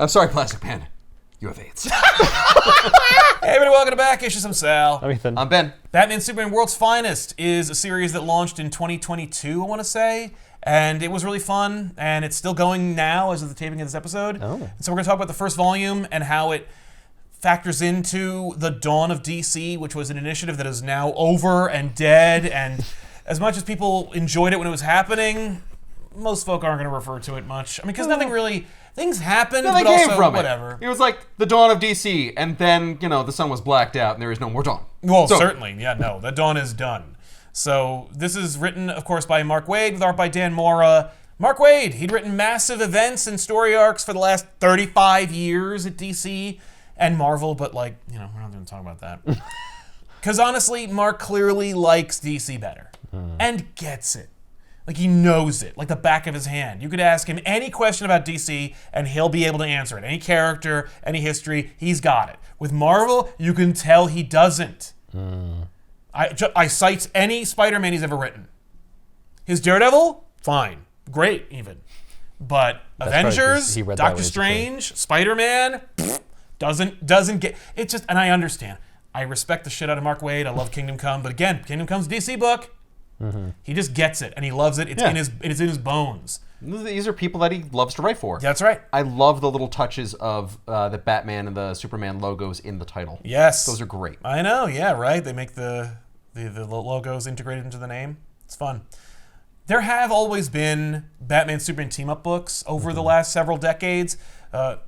I'm sorry, Plastic Panda. You have AIDS. Hey, everybody, welcome to Back Issues. I'm Sal. I'm Ethan. I'm Ben. Batman Superman World's Finest is a series that launched in 2022, I want to say. And it was really fun, and it's still going now as of the taping of this episode. Oh. And so we're going to talk about the first volume and how it factors into the dawn of DC, which was an initiative that is now over and dead. And as much as people enjoyed it when it was happening, most folk aren't going to refer to it much. I mean, because nothing really... Things happened, Nothing but came also from whatever. It was like the dawn of DC, and then, the sun was blacked out, and there is no more dawn. Well, certainly. Yeah, no. The dawn is done. So this is written, of course, by Mark Waid with art by Dan Mora. Mark Waid, he'd written massive events and story arcs for the last 35 years at DC and Marvel, but we're not going to talk about that. Because honestly, Mark clearly likes DC better and gets it. Like, he knows it, like the back of his hand. You could ask him any question about DC, and he'll be able to answer it. Any character, any history, he's got it. With Marvel, you can tell he doesn't. I cite any Spider-Man he's ever written. His Daredevil, fine. Great, even. But That's Avengers, right, Doctor Strange, Spider-Man, doesn't get... It's just... And I understand. I respect the shit out of Mark Waid. I love Kingdom Come. But again, Kingdom Come's a DC book. He just gets it, and he loves it. It's in his bones. These are people that he loves to write for. That's right. I love the little touches of the Batman and the Superman logos in the title. Yes. Those are great. I know, yeah, right? They make the logos integrated into the name. It's fun. There have always been Batman Superman team-up books over the last several decades.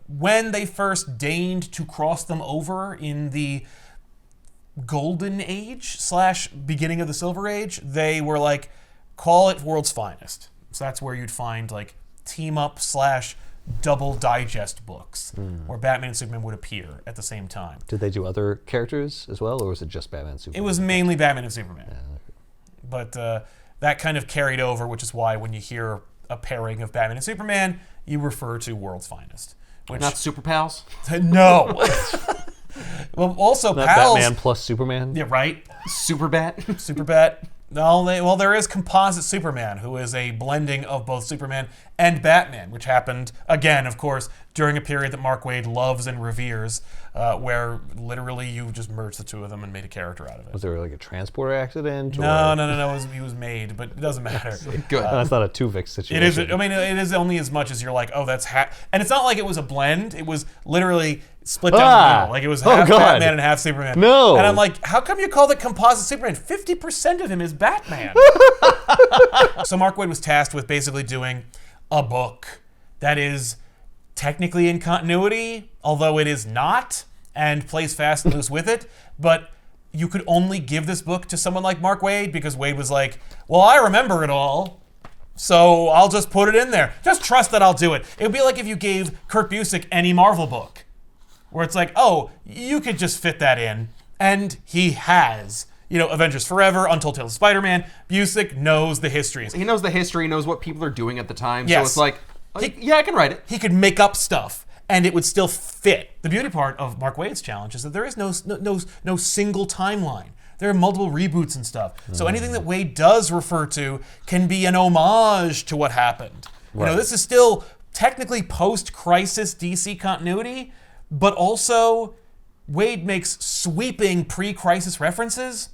When they first deigned to cross them over in the Golden Age / beginning of the Silver Age, they were like, call it World's Finest. So that's where you'd find like team-up / double digest books where Batman and Superman would appear at the same time. Did they do other characters as well, or was it just Batman and Superman? It was mainly Batman and Superman. But that kind of carried over, which is why when you hear a pairing of Batman and Superman, you refer to World's Finest. Which, Not Super Pals? No. Well, also Not Pals... Batman plus Superman? Yeah, right? Super Bat? Superbat. No, there is Composite Superman, who is a blending of both Superman and Batman, which happened, again, of course, during a period that Mark Waid loves and reveres, where literally you just merged the two of them and made a character out of it. Was there like a transporter accident? No. He was made, but it doesn't matter. Good. That's not a Tuvix situation. It is. I mean, it is only as much as you're like, oh, that's half. And it's not like it was a blend. It was literally split down the middle. Like it was half Batman and half Superman. No. And I'm like, how come you called it Composite Superman? 50% of him is Batman. So Mark Waid was tasked with basically doing a book that is technically in continuity, although it is not, and plays fast and loose with it. But you could only give this book to someone like Mark Waid because Waid was like, well, I remember it all, so I'll just put it in there. Just trust that I'll do it. It would be like if you gave Kurt Busiek any Marvel book, where it's like, oh, you could just fit that in. And he has. Avengers Forever, Untold Tales of Spider-Man. Busiek knows the histories. He knows the history, knows what people are doing at the time, Yes. so it's like, I can write it. He could make up stuff, and it would still fit. The beauty part of Mark Waid's challenge is that there is no single timeline. There are multiple reboots and stuff. So anything that Waid does refer to can be an homage to what happened. Right. This is still technically post-crisis DC continuity, but also Waid makes sweeping pre-crisis references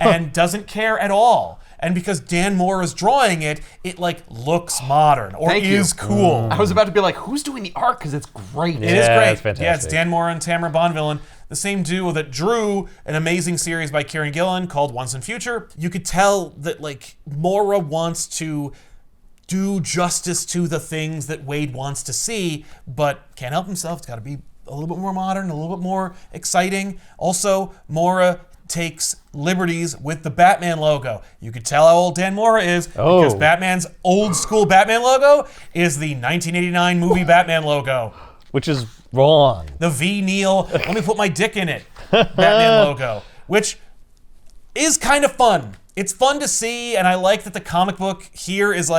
and doesn't care at all. And because Dan Mora is drawing it, it looks modern or is cool. I was about to be like, who's doing the art? Because it's great. It is great. It's fantastic. Yeah, it's Dan Mora and Tamara Bonvillain, the same duo that drew an amazing series by Kieran Gillen called Once and Future. You could tell that Mora wants to do justice to the things that Waid wants to see, but can't help himself. It's got to be a little bit more modern, a little bit more exciting. Also, Mora takes liberties with the Batman logo. You could tell how old Dan Mora is because Batman's old school Batman logo is the 1989 movie Batman logo. Which is wrong. The V. Neil, let me put my dick in it, Batman logo, which is kind of fun. It's fun to see, and I like that the comic book here is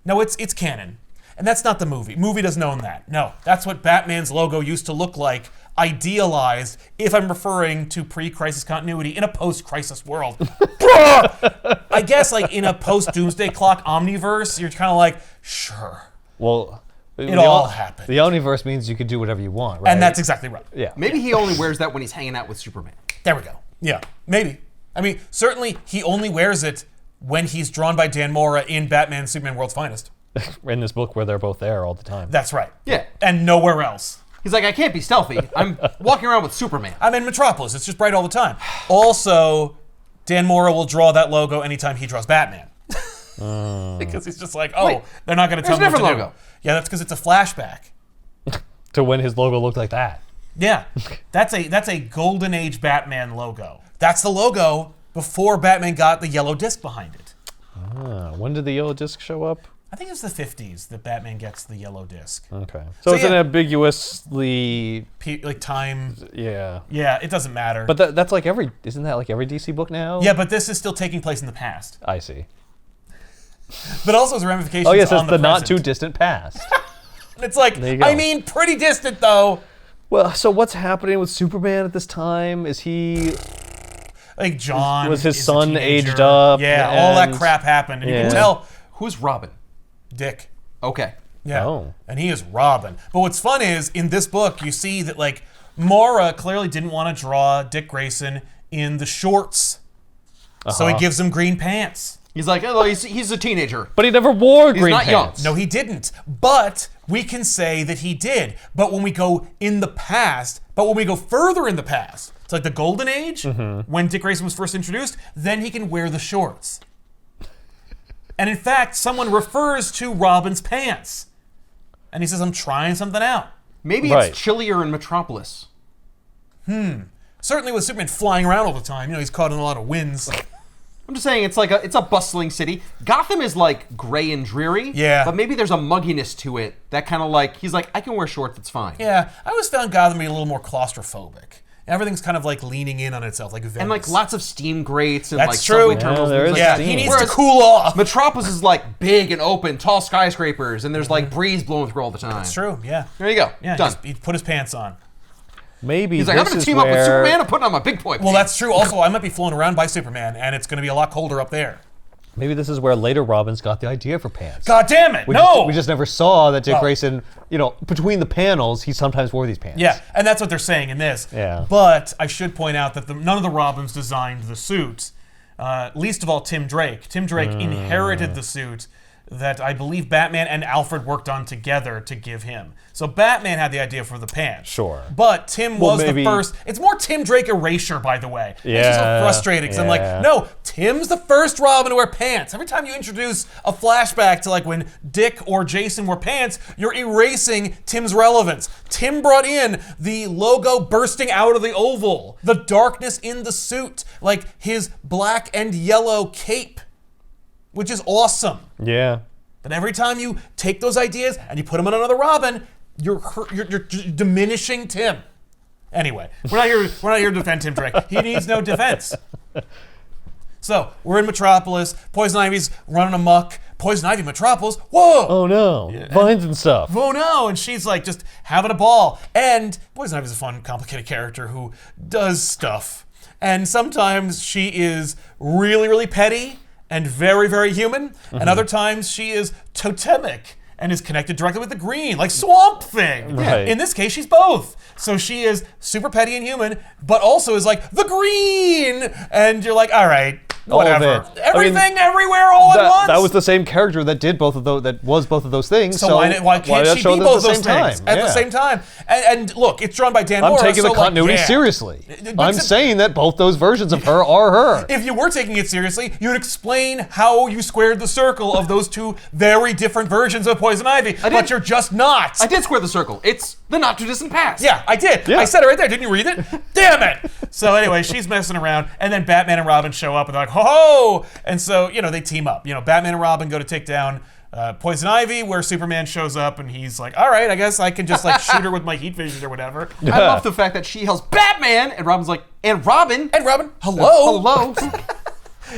no, it's canon. And that's not the movie. Movie doesn't own that. No, that's what Batman's logo used to look like, idealized, if I'm referring to pre-crisis continuity in a post-crisis world. I guess in a post-Doomsday Clock omniverse, you're kind of like, sure. Well, It all happened. The Omniverse means you can do whatever you want, right? And that's exactly right. Yeah. Maybe he only wears that when he's hanging out with Superman. There we go. Yeah, maybe. I mean, certainly he only wears it when he's drawn by Dan Mora in Batman Superman World's Finest. In this book where they're both there all the time. That's right. Yeah. And nowhere else. He's like, I can't be stealthy. I'm walking around with Superman. I'm in Metropolis. It's just bright all the time. Also, Dan Mora will draw that logo anytime he draws Batman. Because he's just like, Wait, they're not going to tell me what to different do. logo. Yeah, that's because it's a flashback. To when his logo looked like that. Yeah, that's a Golden Age Batman logo. That's the logo before Batman got the yellow disc behind it. When did the yellow disc show up? I think it was the 50s that Batman gets the yellow disc. Okay. So it's yeah. an ambiguously... Like time. Yeah. Yeah, it doesn't matter. But that's like isn't that like every DC book now? yeah, but this is still taking place in the past. I see. But also has ramifications Oh yes, on it's the not present. too distant past. It's like, There you go. I mean, pretty distant though. Well, so what's happening with Superman at this time? Is he... Like John Was his is a son teenager. aged up Yeah, all that and- crap happened. And you Yeah. can tell Who's Robin? Dick. Okay. Yeah. Oh. And he is Robin. But what's fun is, in this book, you see that, like, Mora clearly didn't want to draw Dick Grayson in the shorts. So he gives him green pants. He's like, oh, he's a teenager. But he never wore green not young. pants. No, he didn't. But we can say that he did. But when we go in the past, when we go further in the past, it's like the Golden Age, when Dick Grayson was first introduced, then he can wear the shorts. And in fact, someone refers to Robin's pants. And he says, I'm trying something out. Maybe Right. it's chillier in Metropolis. Certainly with Superman flying around all the time, he's caught in a lot of winds. I'm just saying it's a bustling city. Gotham is like gray and dreary. Yeah. But maybe there's a mugginess to it that kind of like, he's like, I can wear shorts, it's fine. Yeah, I always found Gotham to be a little more claustrophobic. Everything's kind of like leaning in on itself, like Venice. And like lots of steam grates and That's like true. subway terminals. Yeah, there and is things like Yeah, that. he needs Whereas to cool off. Metropolis is like big and open, tall skyscrapers, and there's like breeze blowing through all the time. That's true, yeah. There you go. Yeah, Done. he put his pants on. Maybe He's like, I'm this gonna is team up with where- Superman. I'm putting on my big boy. Well, that's true. Also, I might be flown around by Superman, and it's going to be a lot colder up there. Maybe this is where later Robins got the idea for pants. God damn it! We just never saw that Dick Grayson, between the panels, he sometimes wore these pants. Yeah, and that's what they're saying in this. Yeah. But I should point out that none of the Robins designed the suits. Least of all Tim Drake. Tim Drake inherited the suit that I believe Batman and Alfred worked on together to give him. So Batman had the idea for the pants. Sure. But Tim Well, was maybe- the first. It's more Tim Drake erasure, by the way. It's just so Yeah, frustrating because I'm like, yeah. no, Tim's the first Robin to wear pants. Every time you introduce a flashback to like when Dick or Jason wore pants, you're erasing Tim's relevance. Tim brought in the logo bursting out of the oval, the darkness in the suit, like his black and yellow cape, which is awesome. Yeah. But every time you take those ideas and you put them on another Robin, you're diminishing Tim. Anyway, we're not here to defend Tim Drake. He needs no defense. So we're in Metropolis. Poison Ivy's running amok. Poison Ivy, Metropolis. Whoa! Oh no. Vines and stuff. Oh no! And she's like just having a ball. And Poison Ivy's a fun, complicated character who does stuff. And sometimes she is really, really petty and very, very human. And other times she is totemic and is connected directly with the green, like Swamp Thing. Right. In this case, she's both. So she is super petty and human, but also is like the green. And you're like, all right, All of whatever. it. Everything, everywhere, all at once. That was the same character that did both of those. That was both of those things. So why can't not she show be them at both the those same things time? at the Yeah. same time? And look, it's drawn by Dan I'm Mora. taking so the continuity like, yeah. seriously. But I'm saying that both those versions of her are her. If you were taking it seriously, you'd explain how you squared the circle of those two very different versions of Poison Ivy, but you're just not. I did square the circle. It's the not too distant past. Yeah, I did. Yeah. I said it right there. Didn't you read it? Damn it. So anyway, she's messing around, and then Batman and Robin show up, and they're like, ho ho! And so, they team up. Batman and Robin go to take down Poison Ivy, where Superman shows up, and he's like, all right, I guess I can just like shoot her with my heat vision or whatever. I love the fact that she yells Batman, and Robin's like, and Robin. And Robin, hello. Hello.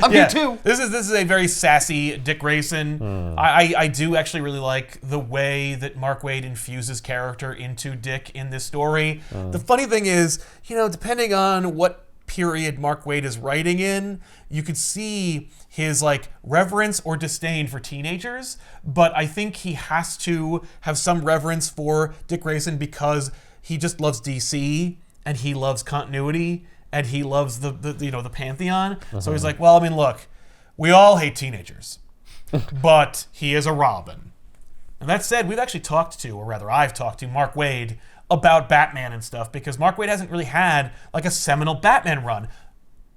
I'm here too. This is a very sassy Dick Grayson. I do actually really like the way that Mark Waid infuses character into Dick in this story. The funny thing is, depending on what period Mark Waid is writing in, you could see his like reverence or disdain for teenagers, but I think he has to have some reverence for Dick Grayson because he just loves DC and he loves continuity and he loves the pantheon. So he's like, well, I mean, look, we all hate teenagers, but he is a Robin. And that said, we've actually talked to, or rather I've talked to Mark Waid about Batman and stuff because Mark Waid hasn't really had like a seminal Batman run,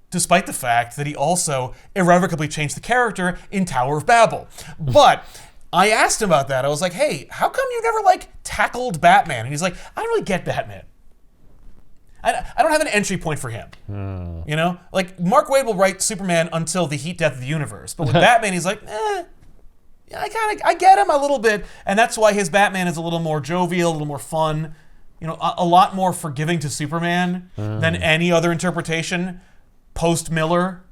despite the fact that he also irrevocably changed the character in Tower of Babel. But I asked him about that. I was like, hey, how come you never like tackled Batman? And he's like, I don't really get Batman. I don't have an entry point for him. You know? Like, Mark Waid will write Superman until the heat death of the universe. But with Batman, he's like, I get him a little bit. And that's why his Batman is a little more jovial, a little more fun, you know, a lot more forgiving to Superman than any other interpretation post-Miller.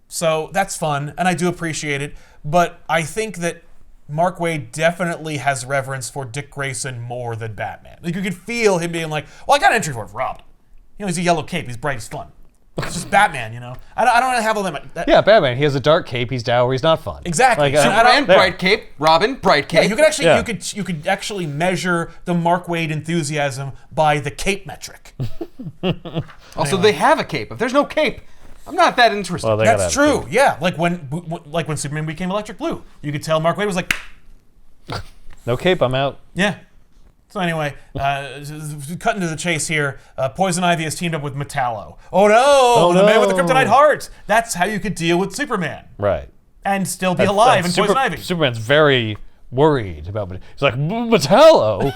So that's fun, and I do appreciate it. But I think that Mark Waid definitely has reverence for Dick Grayson more than Batman. Like, you could feel him being like, well, I got an entry for it, Robin. You know, he's a yellow cape, he's bright, he's fun. It's just Batman, you know? I don't really have all that. Yeah, Batman, he has a dark cape, he's dour, he's not fun. Exactly. Like, Superman, bright cape. Robin, bright cape. Yeah, you could actually measure the Mark Waid enthusiasm by the cape metric. Also, they have a cape. If there's no cape, I'm not that interested. Well, That's true. Yeah, like when Superman became Electric Blue, you could tell Mark Waid was like, no cape, I'm out. yeah. So anyway, cutting to the chase here, Poison Ivy has teamed up with Metallo. Oh no, the man with the kryptonite heart. That's how you could deal with Superman. Right. And still be alive in Poison Ivy. Superman's very worried about it. He's like, Metallo?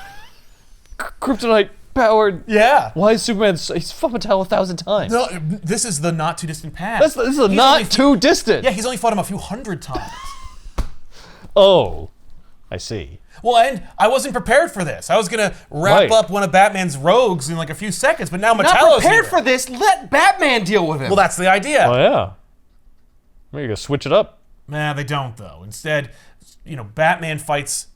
Kryptonite powered. Yeah. Why is Superman? He's fought Metallo 1,000 times. No, this is the not too distant past. This is not too distant. Yeah, he's only fought him a few hundred times. Oh, I see. Well, and I wasn't prepared for this. I was gonna wrap up one of Batman's rogues in like a few seconds, but now Metallo's Not prepared here. for this. Let Batman deal with him. Well, that's the idea. Oh yeah. Maybe you gotta switch it up. Nah, they don't though. Instead, you know, Batman fights.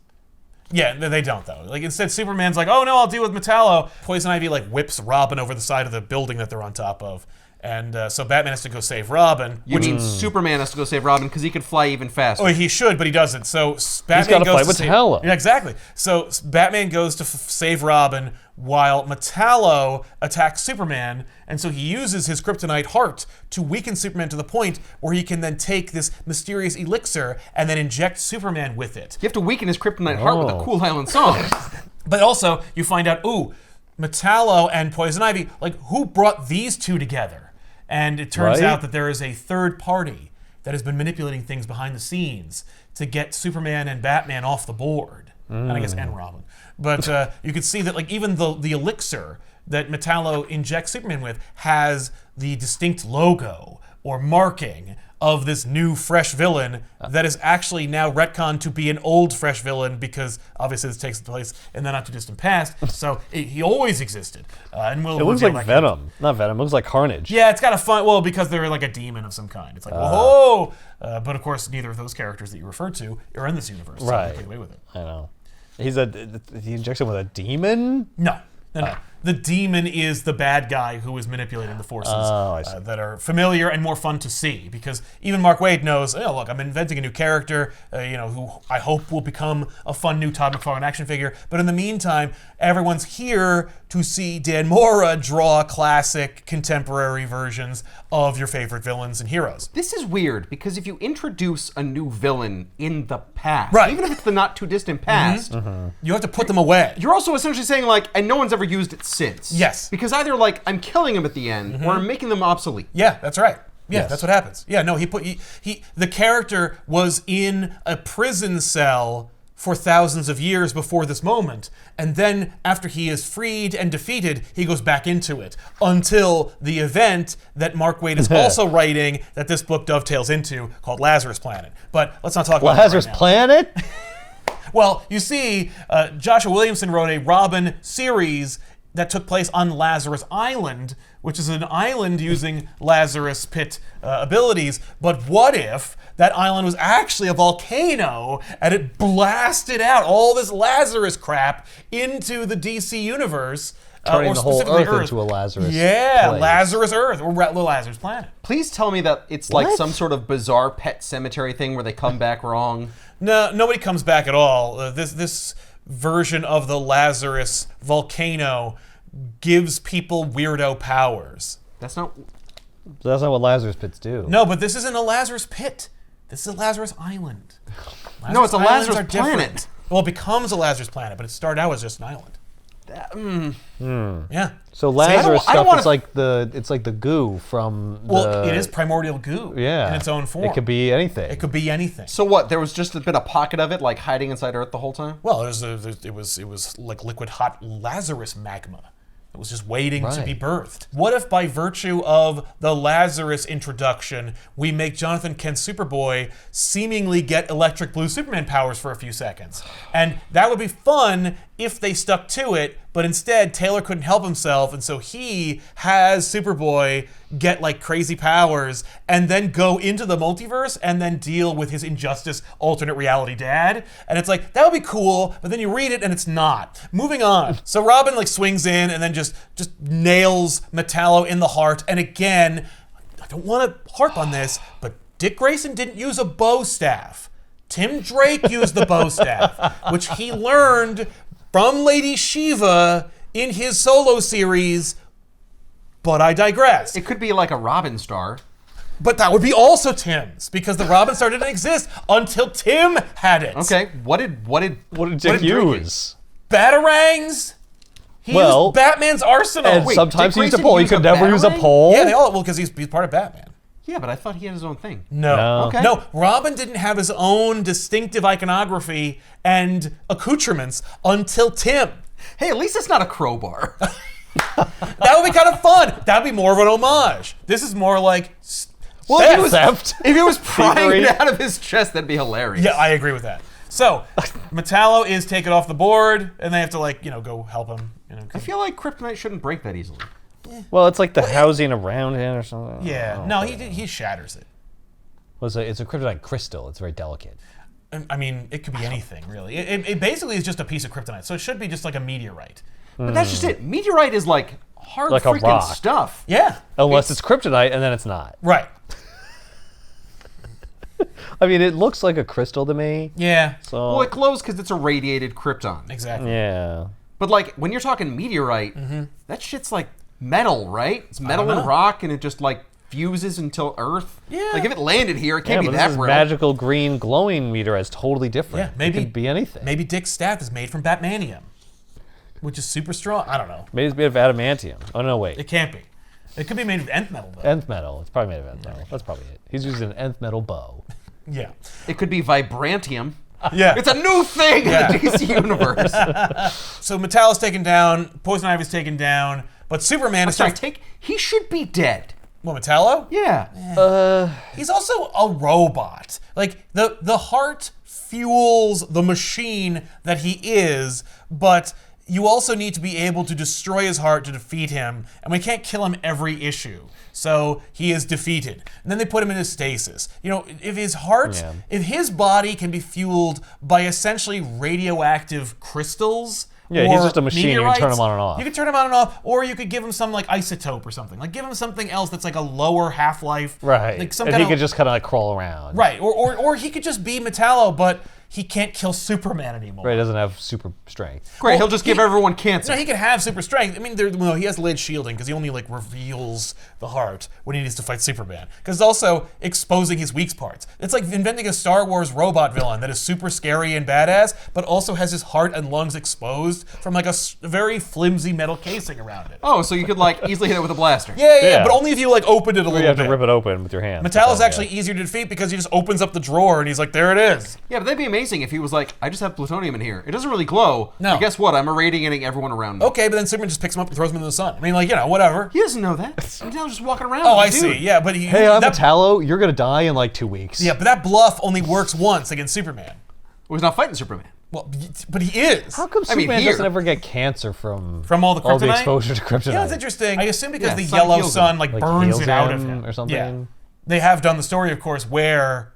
Yeah, they don't though. Like instead, Superman's like, "Oh no, I'll deal with Metallo." Poison Ivy like whips Robin over the side of the building that they're on top of, and so Batman has to go save Robin. You mean Superman has to go save Robin because he could fly even faster? Oh, he should, but he doesn't. So Batman gotta goes fight to Metallo. Yeah, exactly. So Batman goes to save Robin while Metallo attacks Superman, and so he uses his kryptonite heart to weaken Superman to the point where he can then take this mysterious elixir and then inject Superman with it. You have to weaken his kryptonite heart with a Cool Highland song. But also, you find out, Metallo and Poison Ivy, like, who brought these two together? And it turns out that there is a third party that has been manipulating things behind the scenes to get Superman and Batman off the board. And I guess and Robin. But you could see that like even the elixir that Metallo injects Superman with has the distinct logo or marking of this new fresh villain that is actually now retconned to be an old fresh villain because obviously this takes place in the not too distant past. So he always existed. And we'll It looks reveal like that Venom. Not Venom. It looks like Carnage. Yeah, it's kind of fun. Well, because they're like a demon of some kind. It's like, whoa! But of course, neither of those characters that you referred to are in this universe. So Right. get away with it. I know. He injects him with a demon? No. The demon is the bad guy who is manipulating the forces I see. that are familiar and more fun to see. Because even Mark Waid knows, oh, look, I'm inventing a new character, who I hope will become a fun new Todd McFarlane action figure. But in the meantime, everyone's here to see Dan Mora draw classic contemporary versions of your favorite villains and heroes. This is weird because if you introduce a new villain in the past, Right. even if it's the not too distant past, You have to put them away. you're also essentially saying like, and no one's ever used it since. Yes. Because either like I'm killing him at the end or I'm making them obsolete. Yeah, that's right. Yeah, Yes. that's what happens. Yeah, no, the character was in a prison cell for thousands of years before this moment, and then after he is freed and defeated, he goes back into it until the event that Mark Waid is also writing that this book dovetails into, called Lazarus Planet. But let's not talk about Lazarus that right now. Planet? Well, you see, Joshua Williamson wrote a Robin series that took place on Lazarus Island, which is an island using Lazarus Pit abilities. But what if that island was actually a volcano and it blasted out all this Lazarus crap into the DC universe? Turning or the whole specifically Earth into a Lazarus Yeah, place. Lazarus Earth, or Lazarus Planet. Please tell me that it's like What? some sort of bizarre pet cemetery thing where they come back wrong. No, nobody comes back at all. This version of the Lazarus volcano gives people weirdo powers. That's not... That's not what Lazarus pits do. No, but this isn't a Lazarus pit. This is a Lazarus island. No, it's a Islands Lazarus are different. planet. Well, it becomes a Lazarus planet, but it started out as just an island. Yeah. So Lazarus I don't stuff wanna- it's like the goo from Well, the, it is primordial goo yeah, in its own form. It could be anything. It could be anything. So what? There was just been a pocket of it, like hiding inside Earth the whole time. Well, it was like liquid hot Lazarus magma. It was just waiting to be Right. birthed. What if by virtue of the Lazarus introduction, we make Jonathan Kent Superboy seemingly get electric blue Superman powers for a few seconds? And that would be fun if they stuck to it, but instead Taylor couldn't help himself, and so he has Superboy get like crazy powers and then go into the multiverse and then deal with his Injustice alternate reality dad. And it's like, that would be cool, but then you read it and it's not. Moving on. So Robin like swings in and then just nails Metallo in the heart. And again, I don't want to harp on this, but Dick Grayson didn't use a bow staff. Tim Drake used the bow staff, which he learned from Lady Shiva in his solo series, but I digress. It could be like a Robin star. But that would be also Tim's, because the Robin Star didn't exist until Tim had it. Okay, what did Dick Drake use? Batarangs? He Well, used Batman's arsenal. And Wait, sometimes Dick he used a Grayson pole. He used could a never use a batarang? pole. Yeah, they all, well, because he's part of Batman. Yeah, but I thought he had his own thing. No. Okay. No, Robin didn't have his own distinctive iconography and accoutrements until Tim. Hey, at least it's not a crowbar. That would be kind of fun. That would be more of an homage. This is more like Well, theft. if it was, Theft. if it was prying Thievery. it out of his chest, that'd be hilarious. Yeah, I agree with that. So, Metallo is taken off the board, and they have to, like, go help him. I feel like kryptonite shouldn't break that easily. Well, it's like the housing around him or something. Yeah. No, he shatters it. Well, it's a kryptonite crystal. It's very delicate. I mean, it could be anything, really. It basically is just a piece of kryptonite, so it should be just like a meteorite. But that's just it. Meteorite is like hard Like a freaking rock. stuff. Yeah. Unless it's kryptonite, and then it's not. Right. I mean, it looks like a crystal to me. Yeah. So Well, it glows because it's a radiated krypton. Exactly. yeah. But like when you're talking meteorite, that shit's like metal, right? It's metal don't and know. rock, and it just like fuses until Earth. Yeah. Like if it landed here, it Yeah, can't but be this that is brittle. magical green glowing meteorite. It's totally different. Yeah, maybe it could be anything. Maybe Dick's staff is made from Batmanium, which is super strong. I don't know. Maybe it's made of adamantium. Oh no, wait. It can't be. It could be made of nth metal, though. Nth metal. It's probably made of nth metal. That's probably it. He's using an nth metal bow. Yeah. It could be vibrantium. Yeah. It's a new thing Yeah. in the DC universe. So Metallo's taken down, Poison Ivy's taken down, but Superman is Sorry, trying. he should be dead. What, Metallo? Yeah. He's also a robot. Like, the heart fuels the machine that he is, but you also need to be able to destroy his heart to defeat him, and we can't kill him every issue. So he is defeated. And then they put him into stasis. If his heart, if his body can be fueled by essentially radioactive crystals, Yeah, he's or just a machine. You can turn meteorites, him on and off. You can turn him on and off, or you could give him some like isotope or something. Like give him something else that's like a lower half-life. Right. Like some and kind he of, could just kind of like crawl around. right. Or he could just be Metallo, but he can't kill Superman anymore. Right. He doesn't have super strength. Great, he'll just give everyone cancer. No, he can have super strength. I mean, he has lead shielding because he only like reveals the heart when he needs to fight Superman. Because it's also exposing his weak parts. It's like inventing a Star Wars robot villain that is super scary and badass, but also has his heart and lungs exposed from like a very flimsy metal casing around it. Oh, so you could like easily hit it with a blaster. Yeah, but only if you like opened it a You little have bit. to rip it open with your hand. Metallo's actually easier to defeat because he just opens up the drawer and he's like, there it is. Yeah, but that'd be amazing if he was like, I just have plutonium in here. It doesn't really glow. No. But guess what? I'm irradiating everyone around me. Okay, but then Superman just picks him up and throws him into the sun. I mean, like, whatever. He doesn't know that. Metallo's just walking around. Oh, I Dude. see. Yeah, but he. Hey, I'm that, Metallo. You're gonna die in like 2 weeks. Yeah, but that bluff only works once against Superman. Well, he's not fighting Superman. Well, but he is. How come I mean, Superman here. doesn't ever get cancer from All the kryptonite? exposure to kryptonite? Yeah, it's interesting. I assume because Yeah, the sun yellow heals sun him. like Like, burns heals it out of him him or something? Yeah. They have done the story, of course, where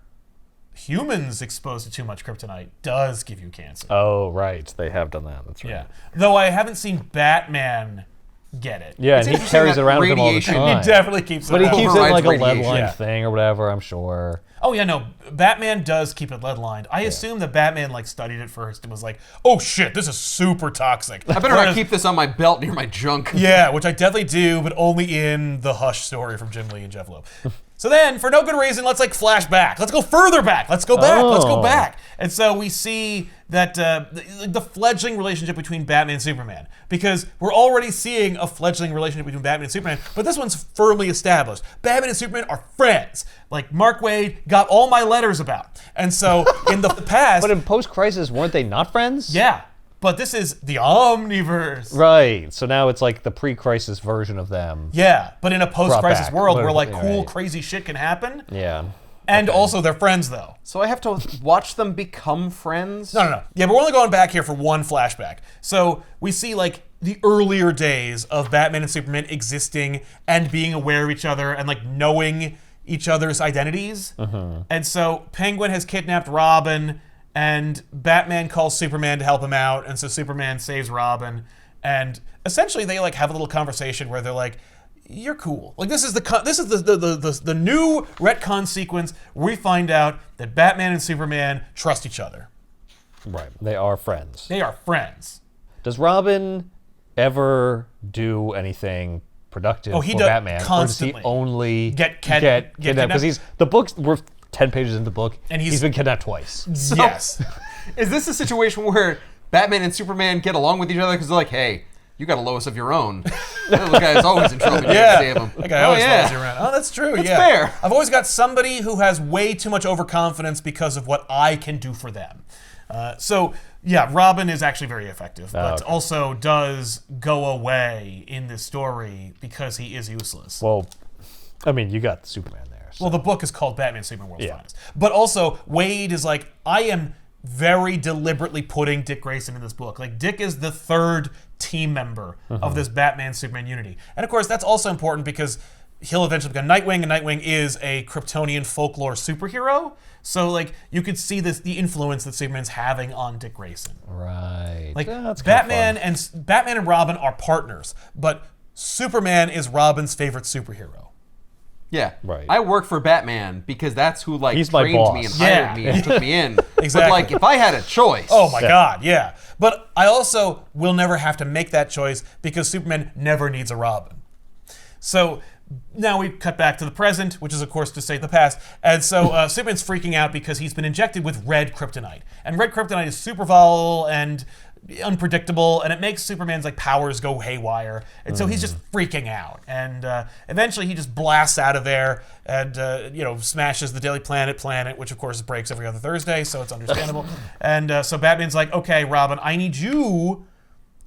humans exposed to too much kryptonite does give you cancer. Oh, right. They have done that. That's right. Yeah. Though I haven't seen Batman get it. Yeah, It's and he interesting carries that it around with him all the radiation- time. He definitely keeps it But he out. keeps it Overrides like a radiation. lead line Yeah. thing or whatever, I'm sure. Oh yeah, no. Batman does keep it lead-lined. I assume that Batman like studied it first and was like, "Oh shit, this is super toxic." I better not keep this on my belt near my junk. Yeah, which I definitely do, but only in the Hush story from Jim Lee and Jeff Loeb. So then, for no good reason, let's like flash back. Let's go further back. Let's go back. Let's go Oh. back. And so we see that the fledgling relationship between Batman and Superman, because we're already seeing a fledgling relationship between Batman and Superman, but this one's firmly established. Batman and Superman are friends. Like Mark Waid got all my letters about. And so in the past, But in post-crisis, weren't they not friends? yeah, but this is the Omniverse. Right. So now it's like the pre-crisis version of them. Yeah, but in a post-crisis back. world where like Right. cool, crazy shit can happen. Yeah. And also they're friends though. So I have to watch them become friends? No. Yeah, but we're only going back here for one flashback. So we see like the earlier days of Batman and Superman existing and being aware of each other and like knowing each other's identities. And so Penguin has kidnapped Robin and Batman calls Superman to help him out. And so Superman saves Robin. And essentially they like have a little conversation where they're like, you're cool. Like this is the new retcon sequence where we find out that Batman and Superman trust each other. Right. They are friends. They are friends. Does Robin ever do anything productive Oh, he for does Batman? constantly. Or does he only Get kidnapped? kidnapped? Because he's the book's we're 10 pages into the book And he's been kidnapped twice. Yes. Is this a situation where Batman and Superman get along with each other because they're like, hey, you got a Lois of your own. That little guy's always in trouble. You gotta save him. That guy always follows you around. Oh, that's true. That's yeah. fair. I've always got somebody who has way too much overconfidence because of what I can do for them. So yeah, Robin is actually very effective, but okay. also does go away in this story because he is useless. Well, I mean, you got Superman there. So. Well, the book is called Batman Superman World's Yeah. Finest. But also, Wade is like, I am very deliberately putting Dick Grayson in this book. Like, Dick is the third team member of this Batman Superman unity. And of course, that's also important because he'll eventually become Nightwing, and Nightwing is a Kryptonian folklore superhero. So, like, you could see the influence that Superman's having on Dick Grayson. Right. Like, Yeah, that's kinda Batman and Robin are partners, but Superman is Robin's favorite superhero. Yeah. Right. I work for Batman because that's who like He's my trained boss. me and Yeah. hired me and took me in. Exactly. But like if I had a choice. Oh my God, yeah. But I also will never have to make that choice because Superman never needs a Robin. So now we cut back to the present, which is of course to say the past. And so Superman's freaking out because he's been injected with red kryptonite. And red kryptonite is super volatile and unpredictable, and it makes Superman's like powers go haywire. And so he's just freaking out. And eventually he just blasts out of there and smashes the Daily Planet, which of course breaks every other Thursday, so it's understandable. And so Batman's like, okay, Robin, I need you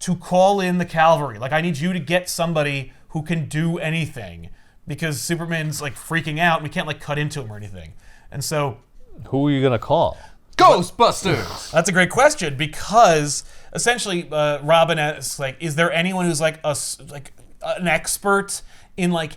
to call in the cavalry. Like, I need you to get somebody who can do anything because Superman's like freaking out and we can't like cut into him or anything. And so Who are you gonna call? Ghostbusters. that's a great question because essentially Robin asks, like, is there anyone who's like an expert in like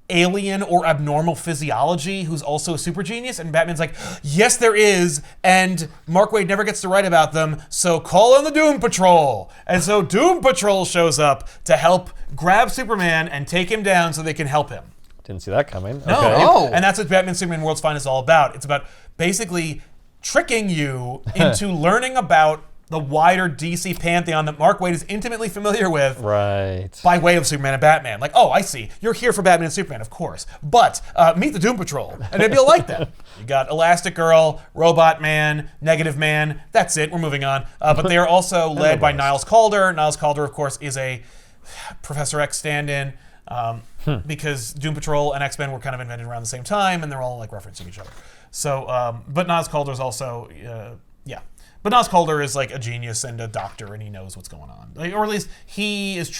alien or abnormal physiology who's also a super genius? And Batman's like, yes, there is, and Mark Waid never gets to write about them, so call in the Doom Patrol. And so Doom Patrol shows up to help grab Superman and take him down so they can help him. Didn't see that coming. No, Okay. Oh. and that's what Batman Superman World's Finest is all about. It's about basically tricking you into learning about the wider DC pantheon that Mark Waid is intimately familiar with Right. by way of Superman and Batman. Like, oh, I see. You're here for Batman and Superman, of course. But meet the Doom Patrol, and maybe you'll like that. You got Elastic Girl, Robot Man, Negative Man. That's it. We're moving on. But they are also led by Niles Calder. Niles Calder, of course, is a Professor X stand-in. Because Doom Patrol and X-Men were kind of invented around the same time, and they're all like referencing each other. So, but Niles Calder is also, But Niles Calder is like a genius and a doctor, and he knows what's going on. Like, or at least he is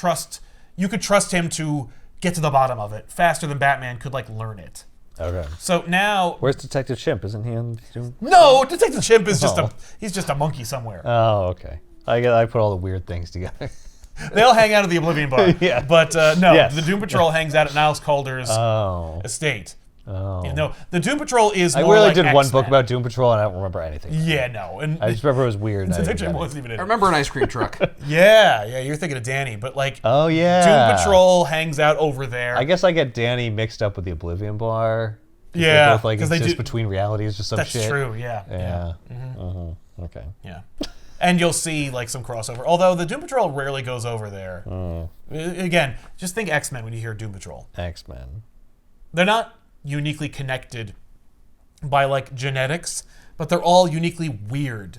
you could trust him to get to the bottom of it faster than Batman could like learn it. Okay. So now, Where's Detective Chimp? Isn't he on Doom? no, Detective Chimp is Oh. he's just a monkey somewhere. Oh, okay. I put all the weird things together. They all hang out at the Oblivion Bar. Yeah. But no, Yes. the Doom Patrol hangs out at Niles Calder's Oh. estate. Oh. Yeah, no, the Doom Patrol is I more really like did one X-Men. book about Doom Patrol, and I don't remember anything. Yeah, no, and I just remember it was weird. and I Detective didn't Chimp get it. wasn't even in I it. remember an ice cream truck. Yeah, you're thinking of Danny, but like Oh yeah. Doom Patrol hangs out over there. I guess I get Danny mixed up with the Oblivion Bar. Yeah, they both like 'cause they exist do- between realities or some That's shit. true. Yeah. Yeah. Okay. Yeah. And you'll see like some crossover. Although the Doom Patrol rarely goes over there. Again, just think X-Men when you hear Doom Patrol. X-Men. They're not uniquely connected by like genetics, but they're all uniquely weird.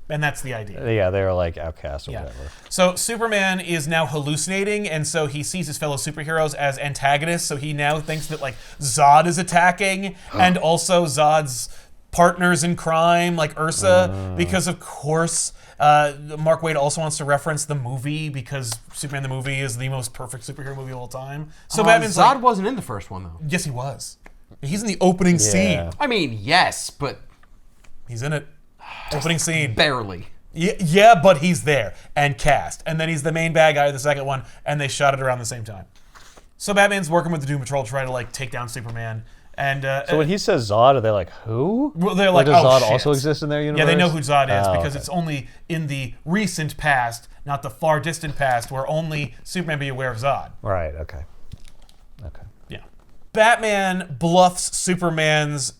And that's the idea. Yeah, they're like outcasts or Yeah. whatever. So Superman is now hallucinating, and so he sees his fellow superheroes as antagonists. So he now thinks that like Zod is attacking, and also Zod's partners in crime, like Ursa, because of course Mark Waid also wants to reference the movie because Superman the movie is the most perfect superhero movie of all time. So Batman's Zod like, wasn't in the first one, though. yes, he was. He's in the opening scene. I mean, yes, but He's in it. Opening scene. barely. Yeah, but he's there and cast. And then he's the main bad guy of the second one, and they shot it around the same time. So Batman's working with the Doom Patrol to try to like take down Superman. And So when he says Zod, are they like, who? well, they're Or like, does oh, Zod shit. also exist in their universe? Yeah, they know who Zod is Oh, because okay. it's only in the recent past, not the far distant past, where only Superman be aware of Zod. Right, okay. Okay. Yeah. Batman bluffs Superman's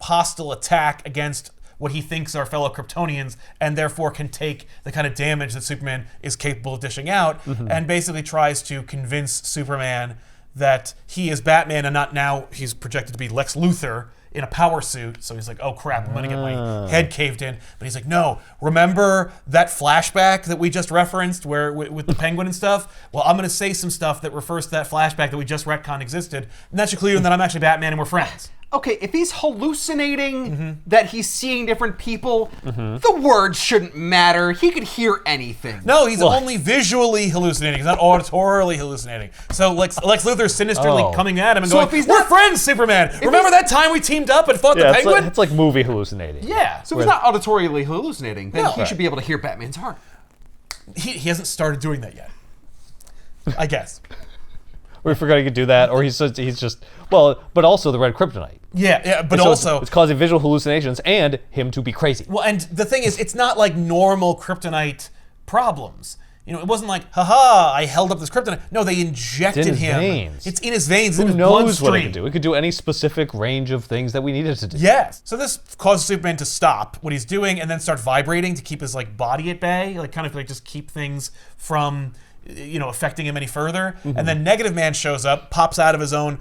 hostile attack against what he thinks are fellow Kryptonians, and therefore can take the kind of damage that Superman is capable of dishing out, and basically tries to convince Superman that he is Batman and not now he's projected to be Lex Luthor in a power suit. So he's like, oh crap, I'm gonna get my head caved in. But he's like, no, remember that flashback that we just referenced where with the Penguin and stuff? Well, I'm gonna say some stuff that refers to that flashback that we just retconned existed, and that should clear him that I'm actually Batman and we're friends. Okay, if he's hallucinating that he's seeing different people, the words shouldn't matter. He could hear anything. No, he's only visually hallucinating. He's not auditorily hallucinating. So Lex Luthor's sinisterly Oh. coming at him and So going, if he's we're not- friends, Superman. Remember that time we teamed up and fought the Yeah, Penguin? it's like movie hallucinating. Yeah. So if he's not auditorily hallucinating, then No. he should be able to hear Batman's heart. He hasn't started doing that yet. I guess. We forgot he could do that, or he's just but also the red kryptonite. Yeah, but So also... it's causing visual hallucinations and him to be crazy. Well, and the thing is, it's not like normal kryptonite problems. You know, it wasn't like, haha, I held up this kryptonite. No, they injected his him. veins. It's in his veins, Who in his knows bloodstream. what it could do? It could do any specific range of things that we needed to do. Yes. So this causes Superman to stop what he's doing and then start vibrating to keep his like body at bay, like kind of like just keep things from affecting him any further. And then Negative Man shows up, pops out of his own,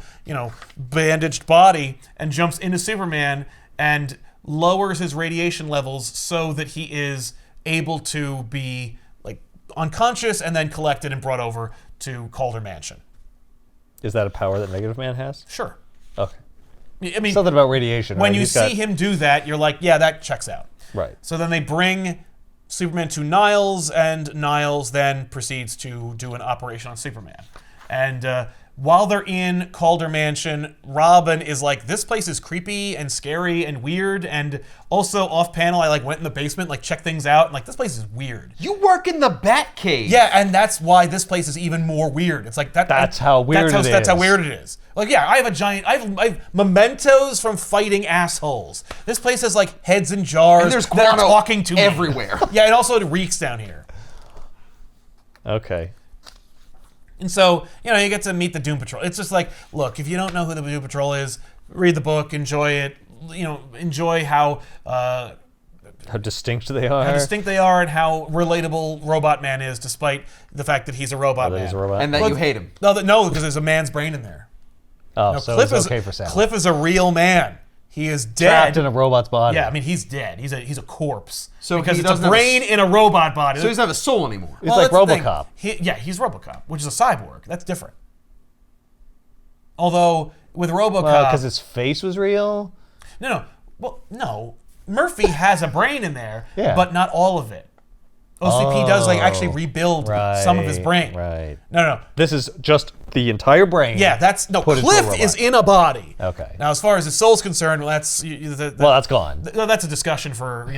bandaged body and jumps into Superman and lowers his radiation levels so that he is able to be like unconscious and then collected and brought over to Calder Mansion. Is that a power that Negative Man has? Sure. Okay. I mean, Something about radiation. when right? you He's see got- him do that, you're like, yeah, that checks out. Right. So then they bring Superman to Niles, and Niles then proceeds to do an operation on Superman. And while they're in Calder Mansion, Robin is like, this place is creepy and scary and weird. And also off panel, I like went in the basement, like checked things out, and like this place is weird. You work in the Batcave. Yeah, and that's why this place is even more weird. It's like That's how weird it That's how is. weird it is. Like, yeah, I have mementos from fighting assholes. This place has like heads in jars And there's that are guano talking to me. everywhere. Yeah, and also it reeks down here. Okay. And so, you get to meet the Doom Patrol. It's just like, look, if you don't know who the Doom Patrol is, read the book, enjoy it. Enjoy how distinct they are. distinct they are and how relatable Robot Man is, despite the fact that he's a robot that man. he's a robot. And that Well, you hate him. No, because there's a man's brain in there. Oh, No, so Cliff it's is okay for Sam. Cliff is a real man. He is dead. Trapped in a robot's body. Yeah, I mean he's dead. He's a corpse. So because he it's a doesn't have brain in a robot body. So he doesn't have a soul anymore. He's like that's the thing. RoboCop. He's RoboCop, which is a cyborg. That's different. Although with RoboCop, Because his face was real? no. Well, no. Murphy has a brain in there, Yeah. but not all of it. OCP does like actually rebuild some of his brain. Right. No. This is just the entire brain. Yeah, put into a Cliff robot. is in a body. Okay. Now, as far as his soul's concerned, well, that's gone. That's a discussion for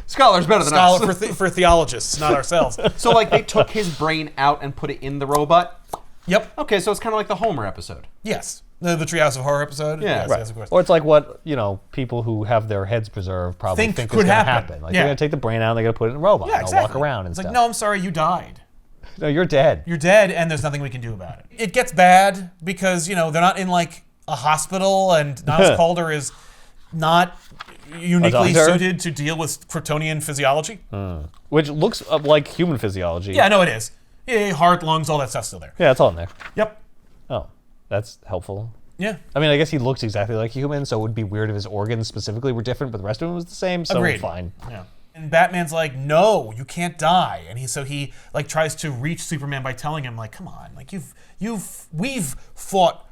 Scholars better than us. for theologists, not ourselves. So like they took his brain out and put it in the robot. Yep. Okay, so it's kind of like the Homer episode. Yes. The Treehouse of Horror episode. Yeah. Yes, of course. Or it's like what people who have their heads preserved probably Think think could is going to happen. happen. Like Yeah. they're going to take the brain out and they're going to put it in a robot. Yeah, and exactly. walk around and it's stuff. like, no, I'm sorry, you died. No, you're dead. You're dead, and there's nothing we can do about it. It gets bad because they're not in like a hospital, and Niles Calder is not uniquely suited to deal with Kryptonian physiology. Which looks like human physiology. Yeah, no, it is. Yeah, heart, lungs, all that stuff's still there. Yeah, it's all in there. Yep. Oh, that's helpful. Yeah. I mean, I guess he looks exactly like a human, so it would be weird if his organs specifically were different, but the rest of him was the same, so Agreed. fine. Yeah. And Batman's like, no, you can't die. And he like tries to reach Superman by telling him, like, come on, like we've fought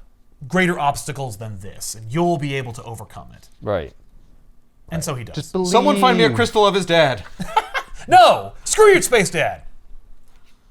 greater obstacles than this, and you'll be able to overcome it. Right. And so he does. Just believe. Someone find me a crystal of his dad. No! Screw your space dad!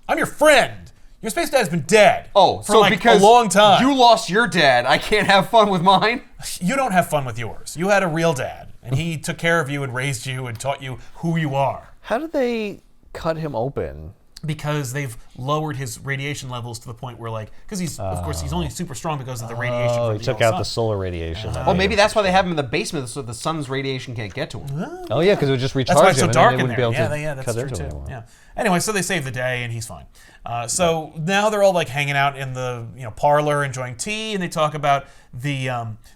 I'm your friend! Your space dad's been dead Oh, for so like because a long time. you lost your dad, I can't have fun with mine? You don't have fun with yours. You had a real dad, and he took care of you and raised you and taught you who you are. How did they cut him open? Because they've lowered his radiation levels to the point where, like, because of course, he's only super strong because of the radiation Oh, from he took yellow out the sun. solar radiation. Oh, maybe that's why they have him in the basement, so the sun's radiation can't get to him. Oh, yeah, because it would just recharge That's why it's him, so and dark then they in wouldn't there. be able to Yeah, that's cut true into too. him anymore. Yeah. Anyway, so they save the day, and he's fine. So now they're all like hanging out in the parlor, enjoying tea, and they talk about the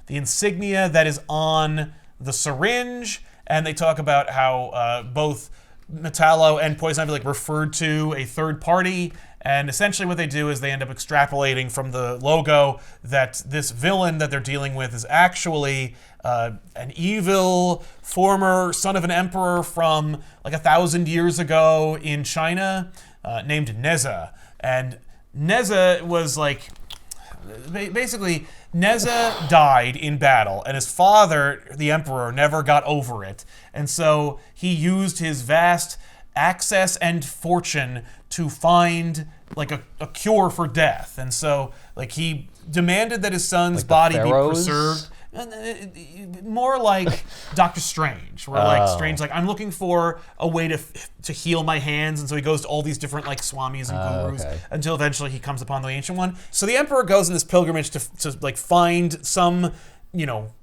insignia that is on the syringe, and they talk about how both Metallo and Poison Ivy like referred to a third party. And essentially what they do is they end up extrapolating from the logo that this villain that they're dealing with is actually an evil former son of an emperor from like 1,000 years ago in China named Nezha. And Nezha was like, basically, Nezha died in battle, and his father, the emperor, never got over it. And so he used his vast access and fortune to find like a cure for death. And so like he demanded that his son's Like the body be pharaohs? preserved. More like Doctor Strange, where like Strange, like I'm looking for a way to heal my hands, and so he goes to all these different like swamis and gurus okay. until eventually he comes upon the ancient one. So the emperor goes on this pilgrimage to like find some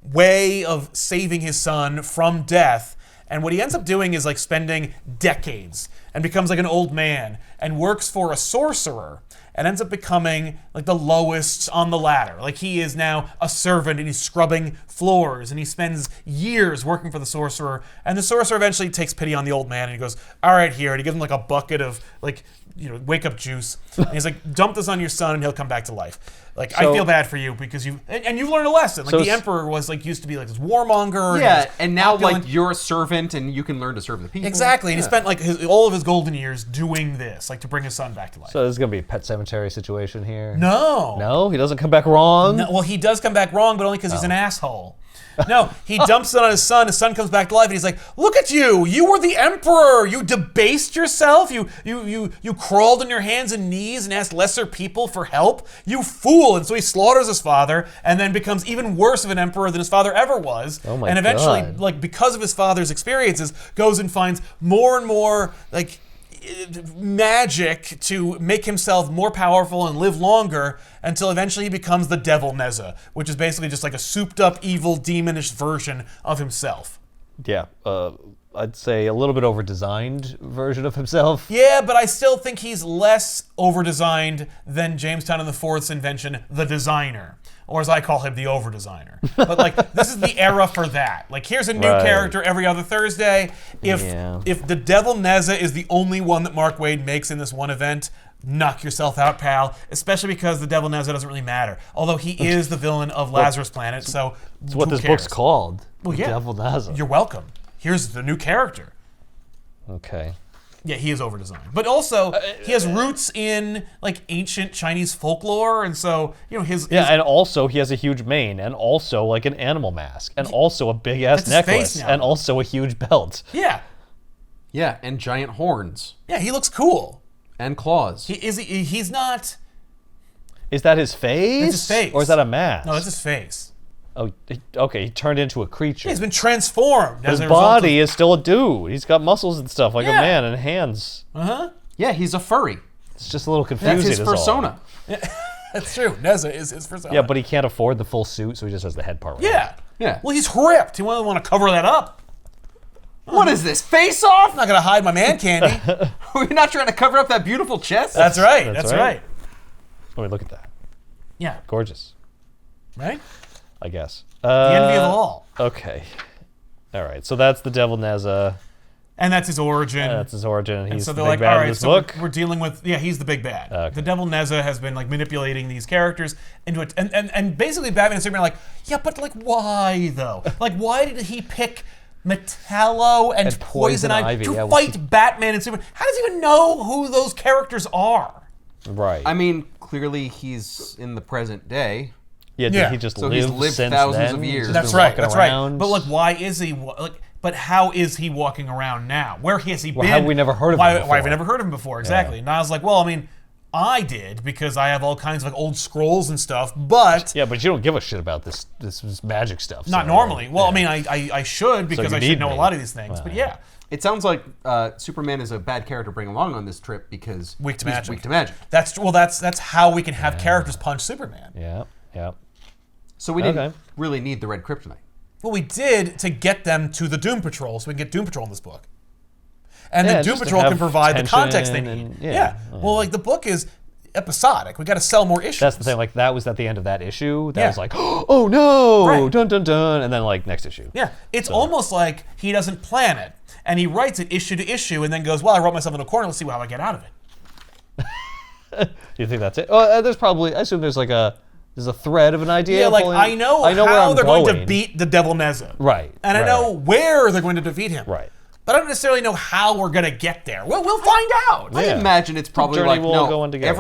way of saving his son from death. And what he ends up doing is like spending decades and becomes like an old man and works for a sorcerer and ends up becoming like the lowest on the ladder. Like he is now a servant and he's scrubbing floors and he spends years working for the sorcerer. And the sorcerer eventually takes pity on the old man and he goes, all right, here. And he gives him like a bucket of like, wake up juice. And he's like, dump this on your son and he'll come back to life. Like, I feel bad for you because you've learned a lesson. Like the emperor was like used to be like this warmonger. Yeah, and now opulent. like you're a servant and you can learn to serve the people. Exactly. And he spent like all of his golden years doing this, like to bring his son back to life. So this is going to be a Pet Cemetery situation here? No. No? He doesn't come back wrong? No, well, he does come back wrong, but only because he's an asshole. No, he dumps it on his son. His son comes back to life, and he's like, "Look at you! You were the emperor. You debased yourself. You crawled on your hands and knees and asked lesser people for help. You fool!" And so he slaughters his father, and then becomes even worse of an emperor than his father ever was. Oh my And eventually, God. like because of his father's experiences, goes and finds more and more like magic to make himself more powerful and live longer until eventually he becomes the Devil Nezha, which is basically just like a souped up evil demonish version of himself. Yeah. I'd say a little bit over-designed version of himself. Yeah, but I still think he's less over-designed than Jamestown and the Fourth's invention, the Designer. Or as I call him, the over-designer. But like, this is the era for that. Like, here's a new Right. character every other Thursday. If the Devil Nezha is the only one that Mark Waid makes in this one event, knock yourself out, pal. Especially because the Devil Nezha doesn't really matter. Although he is the villain of Lazarus Planet, so It's what who this cares? book's called. Well, The yeah. Devil Nezha. You're welcome. Here's the new character. Okay. Yeah, he is over-designed. But also, he has roots in, like, ancient Chinese folklore, and so, his... Yeah, and also he has a huge mane, and also like an animal mask, and also a big-ass That's his face necklace, now. and also a huge belt. Yeah. Yeah, and giant horns. Yeah, he looks cool. And claws. He's not... Is that his face? That's his face. Or is that a mask? No, that's his face. Oh, okay. He turned into a creature. Yeah, he's been transformed. His body is still a dude. He's got muscles and stuff like a Yeah. man and hands. Uh-huh. Yeah, he's a furry. It's just a little confusing. That's his is all. persona. That's true. Nezha is his persona. Yeah, but he can't afford the full suit, so he just has the head part. Right Yeah. Yeah. Well, he's ripped. He won't want to cover that up. What is this, face off? I'm not going to hide my man candy. We're not trying to cover up that beautiful chest? That's right. That's That's right. right. Oh, wait, look at that. Yeah. Gorgeous, Right? I guess. The envy of all. Okay. All right, so that's the Devil Nezha. And that's his origin. That's his origin. He's So the they're big like, bad all in right, this so book. we're dealing with, he's the big bad. Okay. The Devil Nezha has been like manipulating these characters into it. And basically Batman and Superman are like, yeah, but like why though? Like why did he pick Metallo and Poison Ivy to fight Batman and Superman? How does he even know who those characters are? Right. I mean, clearly he's in the present day. yeah, yeah. he just So he's lived lived since thousands then? of He's years. just That's been right. walking That's around? right. But like, why is he? But how is he walking around now? Where has he been? how have we never heard of him Why have before? we never heard of him before? Exactly. And I was like, well, I mean, I did because I have all kinds of like old scrolls and stuff, but Yeah, but you don't give a shit about this magic stuff. not so, normally. Well, yeah. I mean, I should because you I should need know me. a lot of these things. But yeah, It sounds like Superman is a bad character to bring along on this trip because weak to he's magic. weak to magic. That's how we can have characters punch Superman. Yeah, yeah. So we didn't Okay. really need the red kryptonite. Well, we did to get them to the Doom Patrol, so we can get Doom Patrol in this book. And Yeah, the Doom just to Patrol can have provide the tension context they need. and- yeah. yeah. Well, like the book is episodic. We got to sell more issues. That's the thing. Like that was at the end of that issue. That Yeah. was like, oh no, Right. dun dun dun, and then like next issue. Yeah, it's almost like he doesn't plan it, and he writes it issue to issue, and then goes, "Well, I wrote myself in a corner. Let's see how I get out of it." You think that's it? Oh, there's probably. I assume there's a thread of an idea. Yeah, like pulling- I know where how I'm they're going to beat the Devil Nezha, Right, And I right, know where they're going to defeat him, Right. But I don't necessarily know how we're going to get there. Well, we'll find out. I Yeah. imagine it's probably journey like we'll go on together.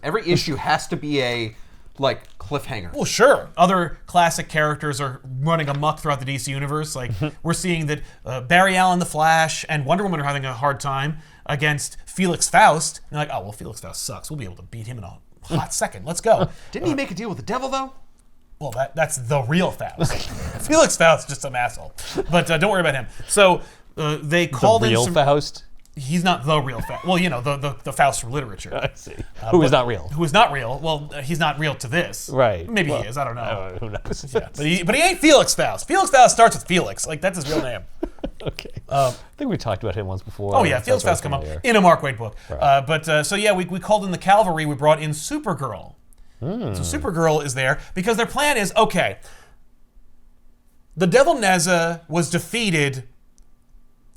every issue has to be a like cliffhanger. Well, sure. Other classic characters are running amok throughout the DC universe. Like we're seeing that Barry Allen, the Flash, and Wonder Woman are having a hard time against Felix Faust. And they're like, oh well, Felix Faust sucks. We'll be able to beat him in a hot second. Let's go. Didn't he make a deal with the devil though? Well, that's the real Faust. Felix Faust is just some asshole. But don't worry about him. So they The called in real some. Faust. He's not the real Faust. Well, you know, the Faust from literature. I see. Who is not real? Who is not real? Well, he's not real to this. Right. Maybe Well, he is. I don't know. Who knows? Yeah, but he ain't Felix Faust. Felix Faust starts with Felix. Like that's his real name. Okay. I think we talked about him once before. Oh yeah, Sounds Felix very Faust come up familiar. in a Mark Waid book. Right. So yeah, we called in the cavalry. We brought in Supergirl. So Supergirl is there because their plan is okay. The Devil Nezha was defeated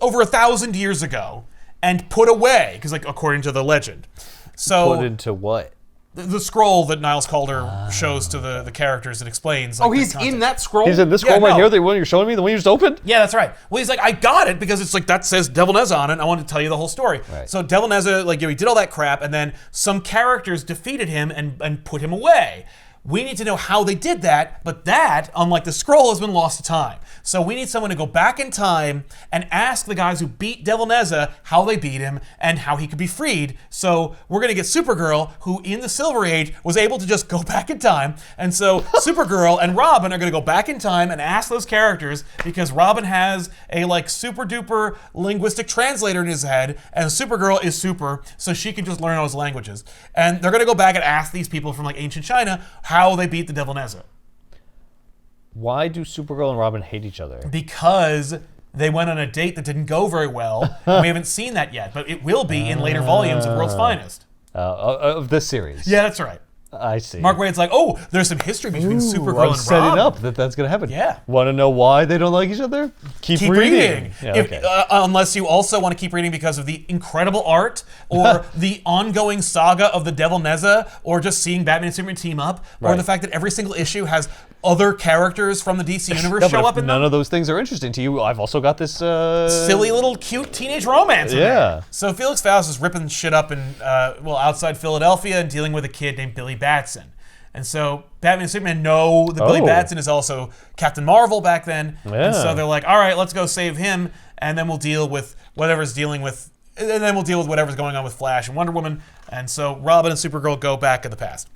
over 1,000 years ago and put away because, like, according to the legend. So Put into what? the scroll that Niles Calder shows to the characters and explains. Like, Oh, he's the in context. that scroll. He's in this scroll Yeah, right no. here, the one you're showing me, the one you just opened? Yeah, that's right. Well, he's like, I got it because it's like that says Devil Nezha on it. And I wanted to tell you the whole story. Right. So Devil Nezha, like, he did all that crap, and then some characters defeated him and put him away. We need to know how they did that, but that, unlike the scroll, has been lost to time. So we need someone to go back in time and ask the guys who beat Devil Nezha how they beat him and how he could be freed. So we're going to get Supergirl, who in the Silver Age was able to just go back in time. And so Supergirl and Robin are going to go back in time and ask those characters because Robin has a like super duper linguistic translator in his head, and Supergirl is super, so she can just learn those languages. And they're going to go back and ask these people from like ancient China how they beat the Devil Nezha. Why do Supergirl and Robin hate each other? Because they went on a date that didn't go very well. And we haven't seen that yet, but it will be in later volumes of World's Finest. Of this series. Yeah, that's right. I see. Mark Waid's like, oh, there's some history between Supergirl I'm and setting Robin. up that that's going to happen. Yeah. Want to know why they don't like each other? Keep reading. Yeah, If- okay. Unless you also want to keep reading because of the incredible art or the ongoing saga of the Devil Nezha or just seeing Batman and Superman team up or Right. the fact that every single issue has other characters from the DC universe No, but show if up in none them. of those things are interesting to you, I've also got this Silly little cute teenage romance in Yeah. there. So Felix Faust is ripping shit up in, outside Philadelphia and dealing with a kid named Billy Batson. And so Batman and Superman know that Billy Oh. Batson is also Captain Marvel back then. And so Yeah. they're like, all right, let's go save him. and then we'll deal with whatever's going on with Flash and Wonder Woman. And so Robin and Supergirl go back in the past.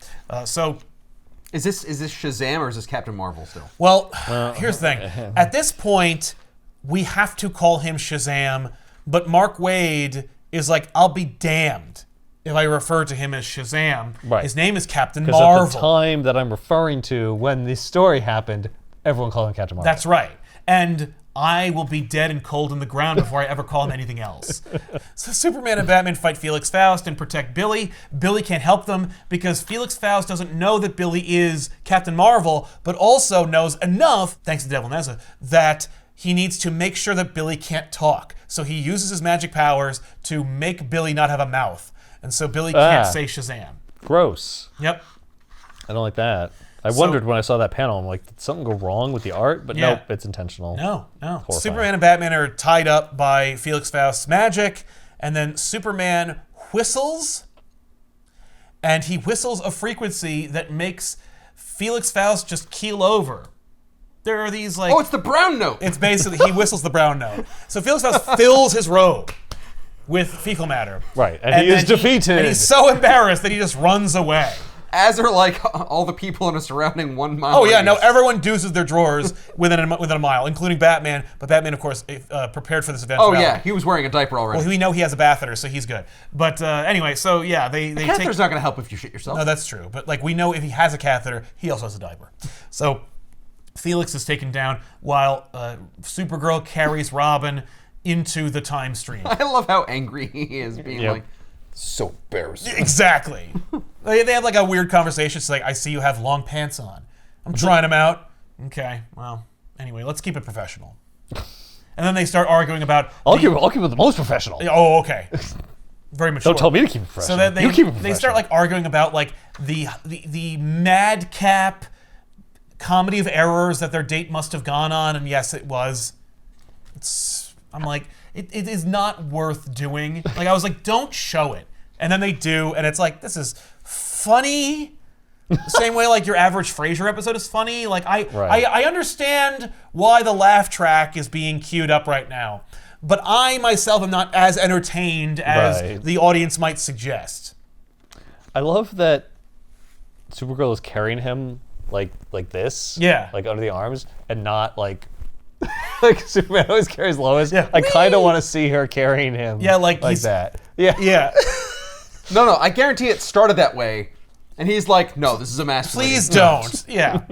Is this Shazam or is this Captain Marvel still? Well, here's the thing. At this point, we have to call him Shazam, but Mark Waid is like, I'll be damned if I refer to him as Shazam. Right. His name is Captain Because Marvel. at the time that I'm referring to, when this story happened, everyone called him Captain Marvel. That's right. And I will be dead and cold in the ground before I ever call him anything else. So Superman and Batman fight Felix Faust and protect Billy. Billy can't help them because Felix Faust doesn't know that Billy is Captain Marvel, but also knows enough, thanks to Devil Nezha, that he needs to make sure that Billy can't talk. So he uses his magic powers to make Billy not have a mouth. And so Billy can't say Shazam. Gross. Yep. I don't like that. I wondered when I saw that panel, I'm like, did something go wrong with the art? But nope, it's intentional. No. Horrifying. Superman and Batman are tied up by Felix Faust's magic, and then Superman whistles, and he whistles a frequency that makes Felix Faust just keel over. There are these like... Oh, it's the brown note! It's basically, he whistles the brown note. So Felix Faust fills his robe with fecal matter. Right, and he is defeated. And he's so embarrassed that he just runs away. As are like all the people in a surrounding 1 mile. Oh yeah, radius. no, everyone deuces their drawers within a mile, including Batman. But Batman, of course, prepared for this event. Oh yeah, he was wearing a diaper already. Well, we know he has a bathroom, so he's good. But anyway, so yeah, they a catheter's not going to help if you shit yourself. No, that's true. But like we know if he has a catheter, he also has a diaper. So Felix is taken down while Supergirl carries Robin into the time stream. I love how angry he is, being like, so embarrassing. Exactly. They have like a weird conversation. It's like, I see you have long pants on. I'm trying them out. Okay, well, anyway, let's keep it professional. And then they start arguing about... I'll keep it the most professional. Oh, okay. Very mature. Don't tell me to keep it professional. So that you keep it professional. they start like arguing about like the madcap comedy of errors that their date must have gone on, and yes, it was. I'm like, it is not worth doing. Like, I was like, don't show it. And then they do, and it's like, this is funny. The same way like your average Frasier episode is funny. Like, I understand why the laugh track is being queued up right now, but I myself am not as entertained as the audience might suggest. I love that Supergirl is carrying him like this. Yeah. Like under the arms, and not like like Superman always carries Lois. Yeah. I kind of want to see her carrying him. Yeah, like that. Yeah. Yeah. No, I guarantee it started that way. And he's like, no, this is a masculine. Please don't. Yeah.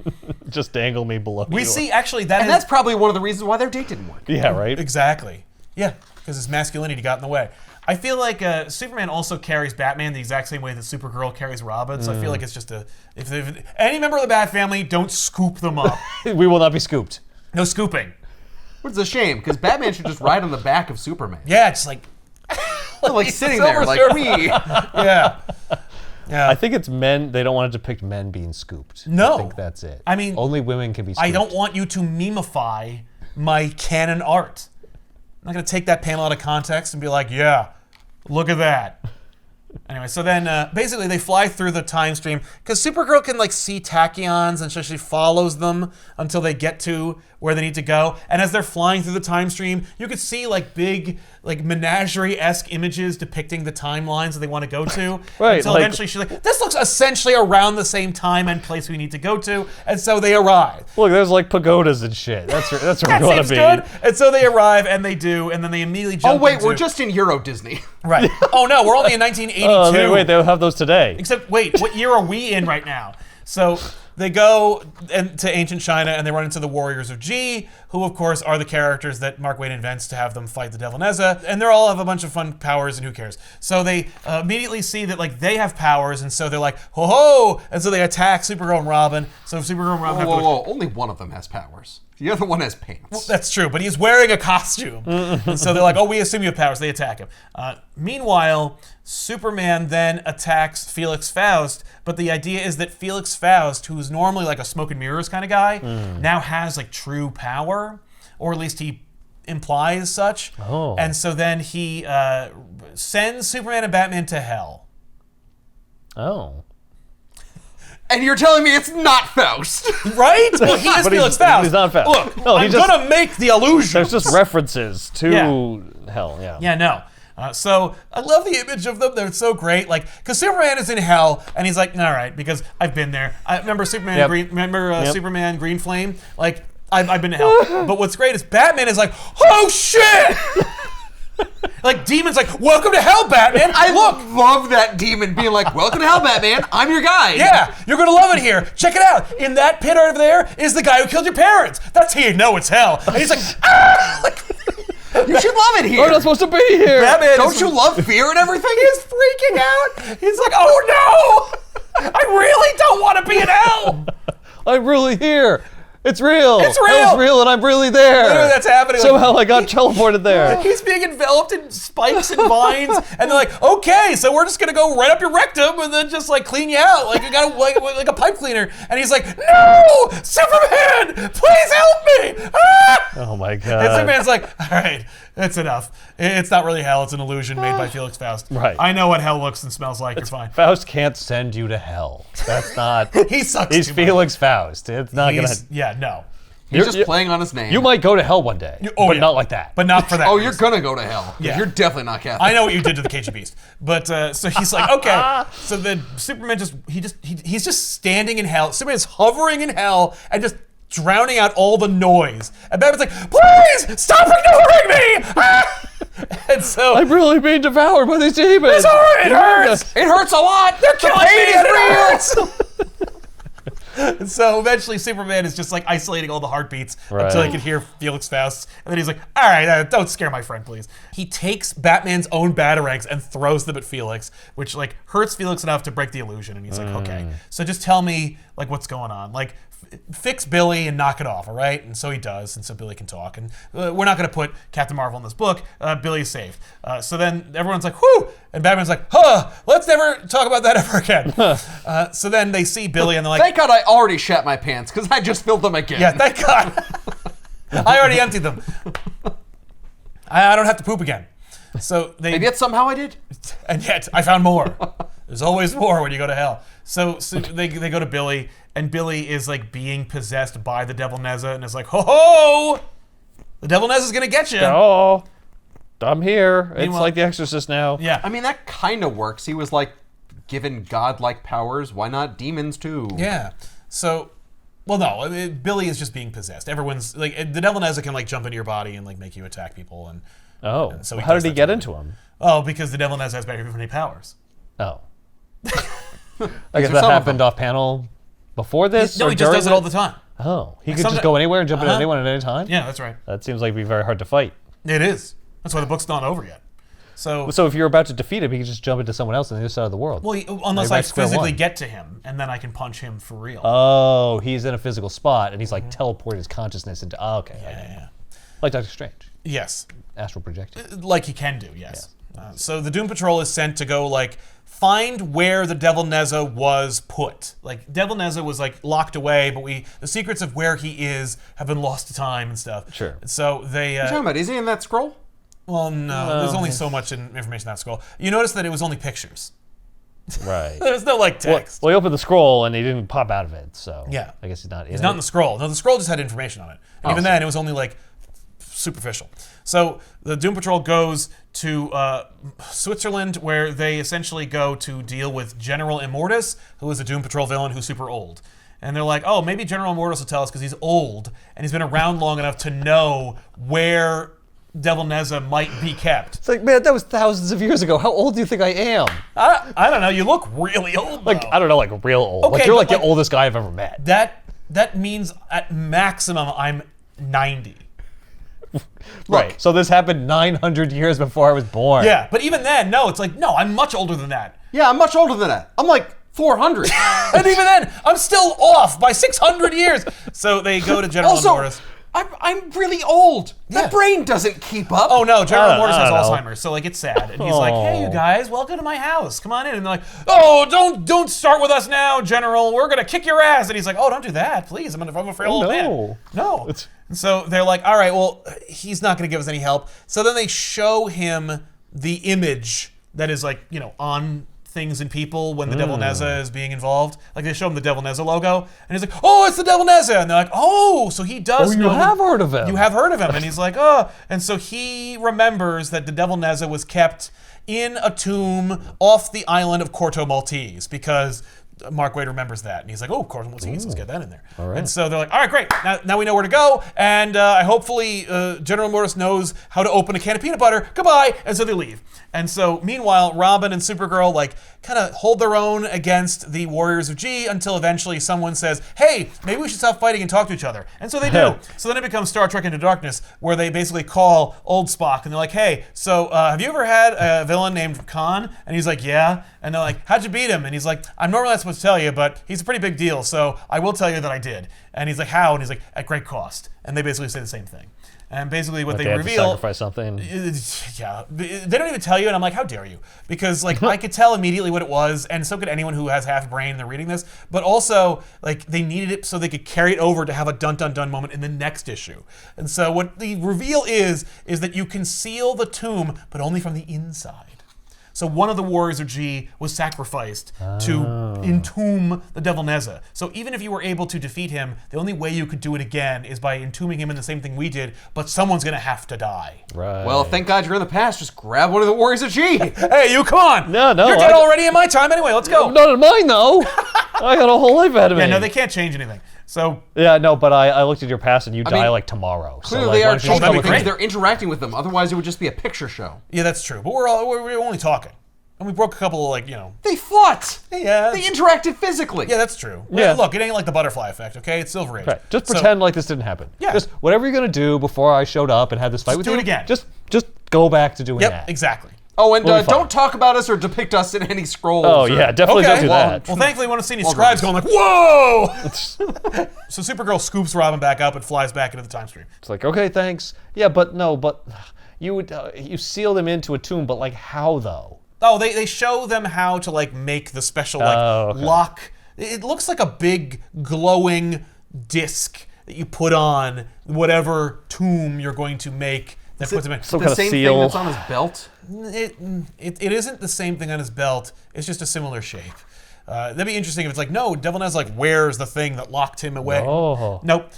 Just dangle me below We you. see, actually, And that's probably one of the reasons why their date didn't work. Yeah, right? Exactly. Yeah, because his masculinity got in the way. I feel like Superman also carries Batman the exact same way that Supergirl carries Robin, so I feel like it's just if any member of the Bat family, don't scoop them up. We will not be scooped. No scooping. Which is a shame, because Batman should just ride on the back of Superman. Yeah, it's like... like sitting there, like, wee. Yeah. Yeah. I think it's men. They don't want to depict men being scooped. No. I think that's it. I mean, only women can be scooped. I don't want you to memify my canon art. I'm not going to take that panel out of context and be like, yeah, look at that. Anyway, so then basically they fly through the time stream because Supergirl can like see tachyons, and so she follows them until they get to where they need to go. And as they're flying through the time stream, you could see like big, like menagerie-esque images depicting the timelines that they want to go to. Right. Until eventually she's like, this looks essentially around the same time and place we need to go to. And so they arrive. Look, there's like pagodas and shit. That's where we want to be. Good. And so they arrive and they do, and then they immediately jump Oh, wait, into... we're just in Euro Disney. Right. Oh, no, we're only in 1982. Oh, wait, they'll have those today. Except, wait, what year are we in right now? So they go to ancient China and they run into the Warriors of G, who, of course, are the characters that Mark Waid invents to have them fight the Devil Nezha. And they all have a bunch of fun powers, and who cares? So they immediately see that like they have powers, and so they're like, ho ho! And so they attack Supergirl and Robin. So Supergirl and Robin Whoa, only one of them has powers. The other one has pants. Well, that's true, but he's wearing a costume. And so they're like, oh, we assume you have powers. They attack him. Meanwhile, Superman then attacks Felix Faust, but the idea is that Felix Faust, who's normally like a smoke and mirrors kind of guy, now has like true power, or at least he implies such. Oh. And so then he sends Superman and Batman to hell. Oh. And you're telling me it's not Faust. Right? Well, he is But Felix Faust. he's not Faust. Look, No, I'm gonna make the illusion. There's just references to hell. Yeah. Yeah, no. So I love the image of them. They're so great. Like, because Superman is in hell, and he's like, all right, because I've been there. I remember Superman. Yep. Superman Green Flame. Like, I've been to hell. But what's great is Batman is like, oh shit! Like, Demon's like, welcome to hell, Batman. I love that Demon being like, welcome to hell, Batman. I'm your guy. Yeah, you're gonna love it here. Check it out. In that pit over there is the guy who killed your parents. That's how you know it's hell. And he's like, ah! Like, You should love it here. We're not supposed to be here. Batman Don't you love fear and everything? He's freaking out. He's like, oh no! I really don't want to be in hell. I'm really here. It's real. It's real. Hell's real, and I'm really there. Literally, that's happening. Somehow I got teleported there. He's being enveloped in spikes and vines, and they're like, okay, so we're just gonna go right up your rectum and then just like clean you out, like you got like a pipe cleaner. And he's like, no, Superman, please help me! Ah! Oh my And god. Superman's like, all right, that's enough. It's not really hell. It's an illusion made by Felix Faust. Right. I know what hell looks and smells like. You're fine. Faust can't send you to hell. That's not. He sucks. He's too much. Felix Faust. It's not gonna. Yeah, no. He's just You're- playing on his name. You might go to hell one day, Oh, but yeah. not like that. But not for that. Oh, reason. you're gonna go to hell. Yeah. You're definitely not Catholic. I know what you did to the Cage of Beast, but so he's like, okay. So then Superman he's just standing in hell. Superman's hovering in hell and just drowning out all the noise. And Batman's like, please stop ignoring me! Ah! And so I'm really being devoured by these demons. it's alright, it hurts. It hurts a lot. They're killing me. pain is And it real. hurts. And so eventually Superman is just like isolating all the heartbeats Right. until he can hear Felix Faust. And then he's like, all right, don't scare my friend, please. He takes Batman's own batarangs and throws them at Felix, which like hurts Felix enough to break the illusion. And he's like, okay, so just tell me like what's going on. Like fix Billy and knock it off, all right? And so he does, and so Billy can talk. And we're not going to put Captain Marvel in this book. Billy's saved. So then everyone's like, whew! And Batman's like, huh, let's never talk about that ever again. So then they see Billy and they're like, Thank God I already shat my pants because I just filled them again. yeah, thank God. I already emptied them. I don't have to poop again. So they, And yet somehow I did. and yet I found more. There's always more when you go to hell. So they go to Billy, and Billy is like being possessed by the Devil Nezha, and is like, ho ho! The Devil Nezha's gonna get you. Oh, I'm here. It's Meanwhile- like The Exorcist now. Yeah. I mean, that kind of works. He was like given godlike powers. Why not demons too? Yeah. So, well, no, Billy is just being possessed. Everyone's like, the Devil Nezha can like jump into your body and like make you attack people, and Oh, so he how does did he that get to into him? because the Devil Nezha has very many powers. Oh, I These guess are that some of happened off panel before this. No, or he just during does it all the time. Oh, he could Sometime- just go anywhere and jump into Uh-huh. anyone at any time. Yeah, that's right. That seems like it'd be very hard to fight. It is. That's why the book's not over yet. So So if you're about to defeat him, he can just jump into someone else on the other side of the world. well, unless Maybe I back to square physically one. get to him, and then I can punch him for real. Oh, he's in a physical spot, and he's like teleported his consciousness into. Oh, okay, okay. yeah. Like Doctor Strange, Yes, astral projecting. like he can do. Yes. So the Doom Patrol is sent to go like find where the Devil Nezha was put. Like Devil Nezha was like locked away, but the secrets of where he is have been lost to time and stuff. Sure. So they. What are you talking about? Is he in that scroll? Well, no, there's only so much information in that scroll. You notice that it was only pictures. Right. There's no like text. Well, he opened the scroll and he didn't pop out of it, so Yeah. I guess he's not. It's not in the scroll. No, the scroll just had information on it. And even then, it was only like superficial. So the Doom Patrol goes to Switzerland, where they essentially go to deal with General Immortus, who is a Doom Patrol villain who's super old. And they're like, oh, maybe General Immortus will tell us because he's old and he's been around long enough to know where Devil Nezha might be kept. It's like, man, that was thousands of years ago. How old do you think I am? I don't know. You look really old. Like, though. I don't know, like real old. Okay, like you're but like the like- oldest guy I've ever met. That means at maximum I'm 90. Right. So this happened 900 years before I was born. Yeah, but even then, no, it's like, no, I'm much older than that. Yeah, I'm much older than that. I'm like 400. And even then, I'm still off by 600 years. So they go to General Also, Immortus. I'm really old. Yeah. My brain doesn't keep up. Oh no, General I Immortus has don't know. Alzheimer's, so like it's sad. And he's like, hey, you Oh. guys, welcome to my house. Come on in. And they're like, oh, don't start with us now, General. We're gonna kick your ass. And he's like, oh, don't do that, please. I'm a frail old man. no. No. And so they're like, all right, well, he's not gonna give us any help. So then they show him the image that is like, on things and people when the Devil Nezha is being involved. Like, they show him the Devil Nezha logo, and he's like, oh, it's the Devil Nezha! And they're like, oh, so he does you know have heard of him. You have heard of him. And he's like, oh. And so he remembers that the Devil Nezha was kept in a tomb off the island of Corto Maltese, because Mark Waid remembers that, and he's like, "Oh, Corto Maltese, let's get that in there." All right. And so they're like, "All right, great. Now we know where to go, and hopefully General Mortis knows how to open a can of peanut butter. Goodbye." And so they leave. And so meanwhile, Robin and Supergirl like kind of hold their own against the Warriors of G until eventually someone says, "Hey, maybe we should stop fighting and talk to each other." And so they do. So then it becomes Star Trek Into Darkness, where they basically call old Spock and they're like, "Hey, so have you ever had a villain named Khan?" And he's like, "Yeah." And they're like, "How'd you beat him?" And he's like, "I'm normally not supposed to tell you, but he's a pretty big deal, so I will tell you that I did." And he's like, "How?" And he's like, "At great cost." And they basically say the same thing. And basically what they have to reveal, sacrifice something. yeah, they don't even tell you, and I'm like, how dare you? Because like I could tell immediately what it was, and so could anyone who has half a brain and they're reading this. But also, like, they needed it so they could carry it over to have a dun dun dun moment in the next issue. And so what the reveal is that you can seal the tomb, but only from the inside. So one of the Warriors of G was sacrificed to entomb the Devil Nezha. So even if you were able to defeat him, the only way you could do it again is by entombing him in the same thing we did, but someone's gonna have to die. Right. Well, thank God you're in the past. Just grab one of the Warriors of G. Hey, you, come on! No, You're dead already in my time anyway, let's go! Not in mine though. I got a whole life ahead of me. Yeah, no, they can't change anything. So Yeah, no, but I looked at your past and you die like tomorrow. Clearly so, they like, why are don't you just changing come with because me? they're interacting with them. Otherwise, it would just be a picture show. yeah, that's true. But we're only talking. And we broke a couple of, like, you know. They fought. Yeah. They interacted physically. Yeah, that's true. Yeah. Look, it ain't like the butterfly effect, okay? It's Silver Age. Right. Just So- pretend like this didn't happen. Yeah. Just whatever you're gonna do before I showed up and had this fight with do you. it again. Just go back to doing Yep, that. exactly. Oh, and We'll be fine. don't talk about us or depict us in any scrolls. Oh or- yeah, definitely don't do that. Well, thankfully, we want to see any scribes going like, whoa! So Supergirl scoops Robin back up and flies back into the time stream. It's like, okay, thanks. Yeah, but no, but you would you seal them into a tomb, but like how though? Oh, they show them how to like make the special like okay. lock. It looks like a big glowing disc that you put on whatever tomb you're going to make that puts them in. Some The kind of same seal. thing that's on his belt. It isn't the same thing on his belt. It's just a similar shape. That'd be interesting if it's like, no, Devil Nezha like wears the thing that locked him away. Oh. Nope.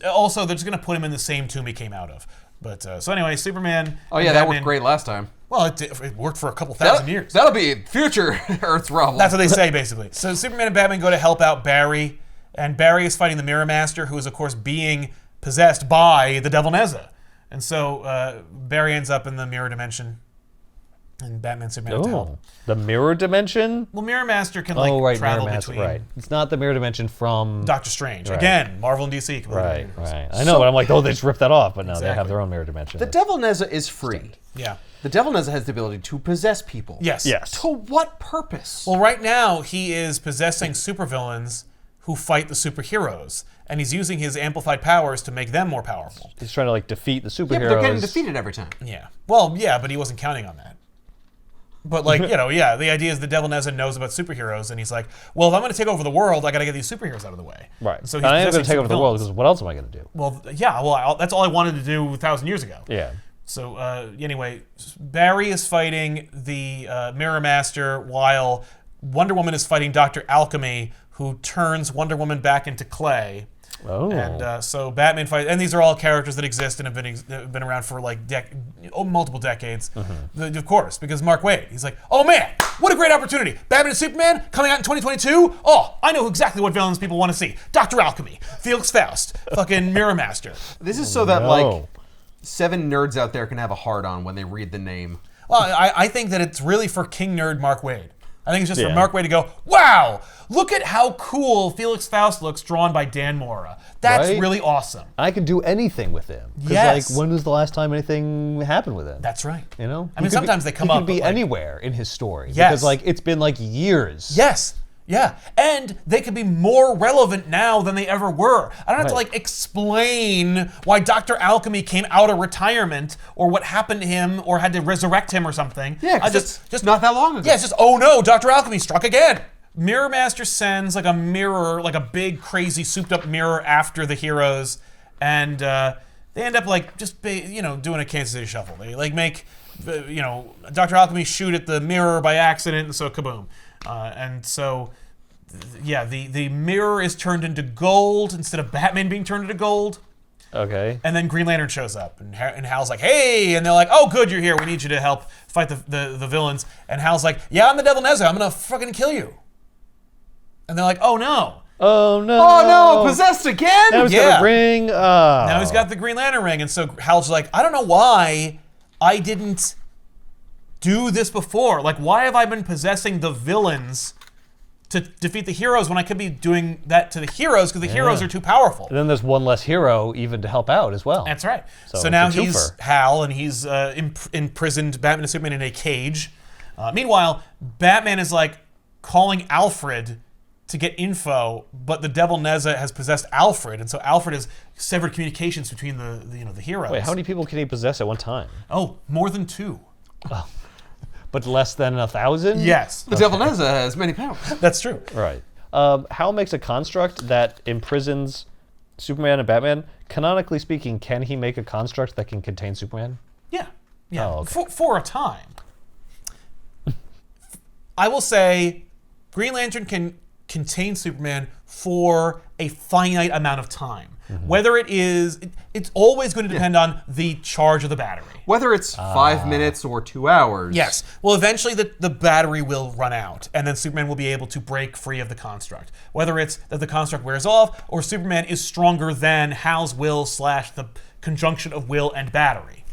Also, they're just gonna put him in the same tomb he came out of. But so anyway, Superman. Oh yeah, and that Batman- worked great last time. Well, it worked for a couple thousand years. That'll be future Earth's problem. That's what they say, basically. So Superman and Batman go to help out Barry, and Barry is fighting the Mirror Master, who is, of course, being possessed by the Devil Nezha. And so Barry ends up in the mirror dimension, and Batman and Superman have to help. Oh, the mirror dimension. Well, Mirror Master can, like, Right, travel mirror master. between Right, it's not the mirror dimension from. Doctor Strange. Right. Again, Marvel and DC. Right. I know, but I'm like, oh, they just ripped that off, but no, they have Exactly. their own mirror dimension. The Devil Nezha is free. Yeah. The Devil Nezha has the ability to possess people. Yes. Yes. To what purpose? Well, right now, he is possessing supervillains who fight the superheroes, and he's using his amplified powers to make them more powerful. He's trying to like defeat the superheroes. yeah, but they're getting defeated every time. Yeah. Well, yeah, but he wasn't counting on that. But, like, you know, yeah, the idea is the Devil Nezha knows about superheroes, and he's like, well, if I'm going to take over the world, I got to get these superheroes out of the way. Right. So So he's I am going to possessing take over the world supervillains. because what else am I going to do? Well, yeah, well, that's all I wanted to do 1,000 years ago. Yeah. So anyway, Barry is fighting the Mirror Master while Wonder Woman is fighting Dr. Alchemy, who turns Wonder Woman back into clay. Oh. And so Batman fights, and these are all characters that exist and have been around for like multiple decades. Of course, because Mark Waid, he's like, oh man, what a great opportunity! Batman and Superman coming out in 2022. Oh, I know exactly what villains people want to see: Dr. Alchemy, Felix Faust, fucking Mirror Master. This is so that no. like 7 nerds out there can have a hard on when they read the name. Well, I think that it's really for King Nerd Mark Waid. I think it's just for Yeah. Mark Waid to go, wow, look at how cool Felix Faust looks drawn by Dan Mora. That's Right? really awesome. I could do anything with him. 'Cause, Yes. Like, when was the last time anything happened with him? That's right. You know? I mean, sometimes they come he up, could be but, like- anywhere in his story. Yes. Because, like, it's been, like, years. Yes. Yeah. And they could be more relevant now than they ever were. I don't have to Right. like explain why Dr. Alchemy came out of retirement or what happened to him or had to resurrect him or something. Yeah, I because just not that long ago. Yeah, it's just, oh no, Dr. Alchemy struck again. Mirror Master sends like a mirror, like a big, crazy, souped up mirror after the heroes. And they end up like just doing a Kansas City Shuffle. They like make Dr. Alchemy shoot at the mirror by accident, and so kaboom. And so the mirror is turned into gold instead of Batman being turned into gold. Okay. And then Green Lantern shows up, and Hal's like, "Hey!" And they're like, "Oh, good, you're here. We need you to help fight the villains." And Hal's like, "Yeah, I'm the Devil Nezha. I'm gonna fucking kill you." And they're like, "Oh no! Oh no! Oh no! Possessed again? Now he's got a ring. Now he's got the Green Lantern ring." And so Hal's like, "I don't know why I didn't do this before. Like, why have I been possessing the villains to defeat the heroes when I could be doing that to the heroes because the heroes are too powerful?" And then there's one less hero even to help out as well. That's right. So So now it's a he's twofer. Hal, and he's imprisoned Batman and Superman in a cage. Meanwhile, Batman is like calling Alfred to get info, but the Devil Nezha has possessed Alfred, and so Alfred has severed communications between the heroes. Wait, how many people can he possess at one time? Oh, more than 2. But less than 1,000? Yes, The Devil Nezha has many powers. that's true. Right. Hal makes a construct that imprisons Superman and Batman. Canonically speaking, can he make a construct that can contain Superman? Yeah. Oh, okay. For a time. I will say Green Lantern can contain Superman for a finite amount of time. Whether it's always going to depend on the charge of the battery. Whether it's 5 minutes or 2 hours. Yes. Well, eventually the battery will run out, and then Superman will be able to break free of the construct. Whether it's that the construct wears off, or Superman is stronger than Hal's will / the conjunction of will and battery.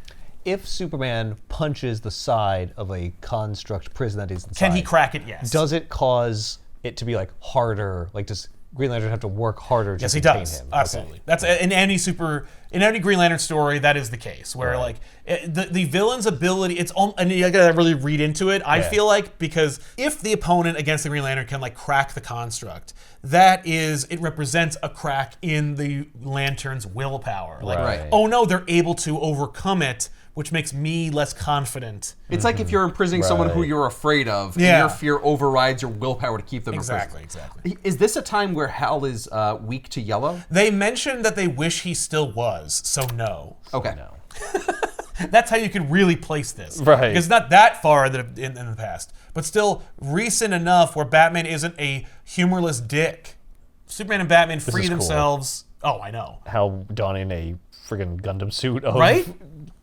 If Superman punches the side of a construct prison that is inside, Can he crack it? Yes. does it cause it to be like harder? Like, does Green Lantern have to work harder to Yes, he contain does. him? Absolutely. Okay. That's in any Green Lantern story. That is the case where like the villain's ability. And you gotta really read into it. I feel like because if the opponent against the Green Lantern can like crack the construct, it represents a crack in the Lantern's willpower. Like, Right. oh no, they're able to overcome it, which makes me less confident. It's like if you're imprisoning someone who Right. you're afraid of, Yeah. and your fear overrides your willpower to keep them Exactly. imprisoned. Is this a time where Hal is weak to yellow? They mentioned that they wish he still was, so no. Okay. No. That's how you can really place this. Right. Because it's not that far in the past, but still recent enough where Batman isn't a humorless dick. Superman and Batman free is cool. themselves. Oh, I know. How donning a friggin' Gundam suit of Right?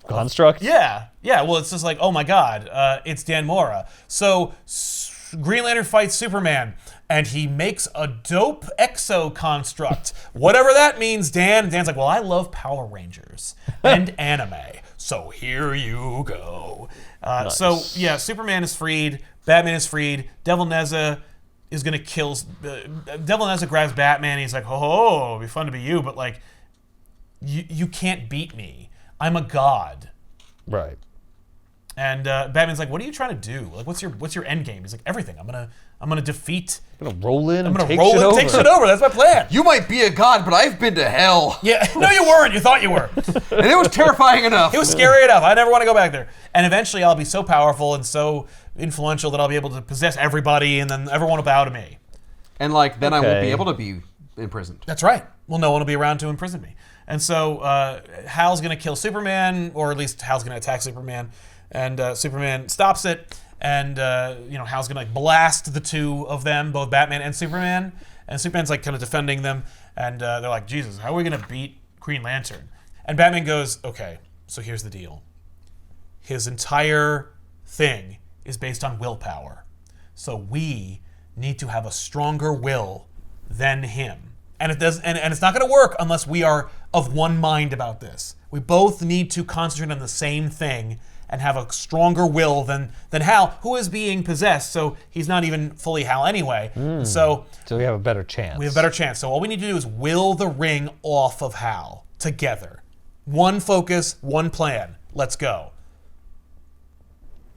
construct? Yeah. Well, it's just like, oh my God, it's Dan Mora. So Green Lantern fights Superman, and he makes a dope exo construct. Whatever that means, Dan. And Dan's like, well, I love Power Rangers and anime, so here you go. So yeah, Superman is freed. Batman is freed. Devil Nezha is gonna kill. Devil Nezha grabs Batman. And he's like, oh, it'd be fun to be you, but like, you can't beat me. I'm a god. Right. And Batman's like, "What are you trying to do? Like, what's your end game?" He's like, "Everything. I'm gonna defeat. I'm gonna roll in I'm and gonna take roll shit it, over. take shit over. That's my plan." You might be a god, but I've been to hell. Yeah, no, you weren't. You thought you were. And it was terrifying enough. It was scary enough. I never want to go back there. And eventually, I'll be so powerful and so influential that I'll be able to possess everybody, and then everyone will bow to me. And like, then I won't be Okay. able to be imprisoned. That's right. Well, no one will be around to imprison me. And so Hal's gonna kill Superman, or at least Hal's gonna attack Superman, and Superman stops it. And Hal's gonna like blast the two of them, both Batman and Superman. And Superman's like kind of defending them, and they're like, "Jesus, how are we gonna beat Green Lantern?" And Batman goes, "Okay, so here's the deal. His entire thing is based on willpower, so we need to have a stronger will than him." And it does, and it's not going to work unless we are of one mind about this. We both need to concentrate on the same thing and have a stronger will than Hal, who is being possessed. So he's not even fully Hal anyway. So we have a better chance. we have a better chance. So all we need to do is will the ring off of Hal together. One focus, one plan. Let's go.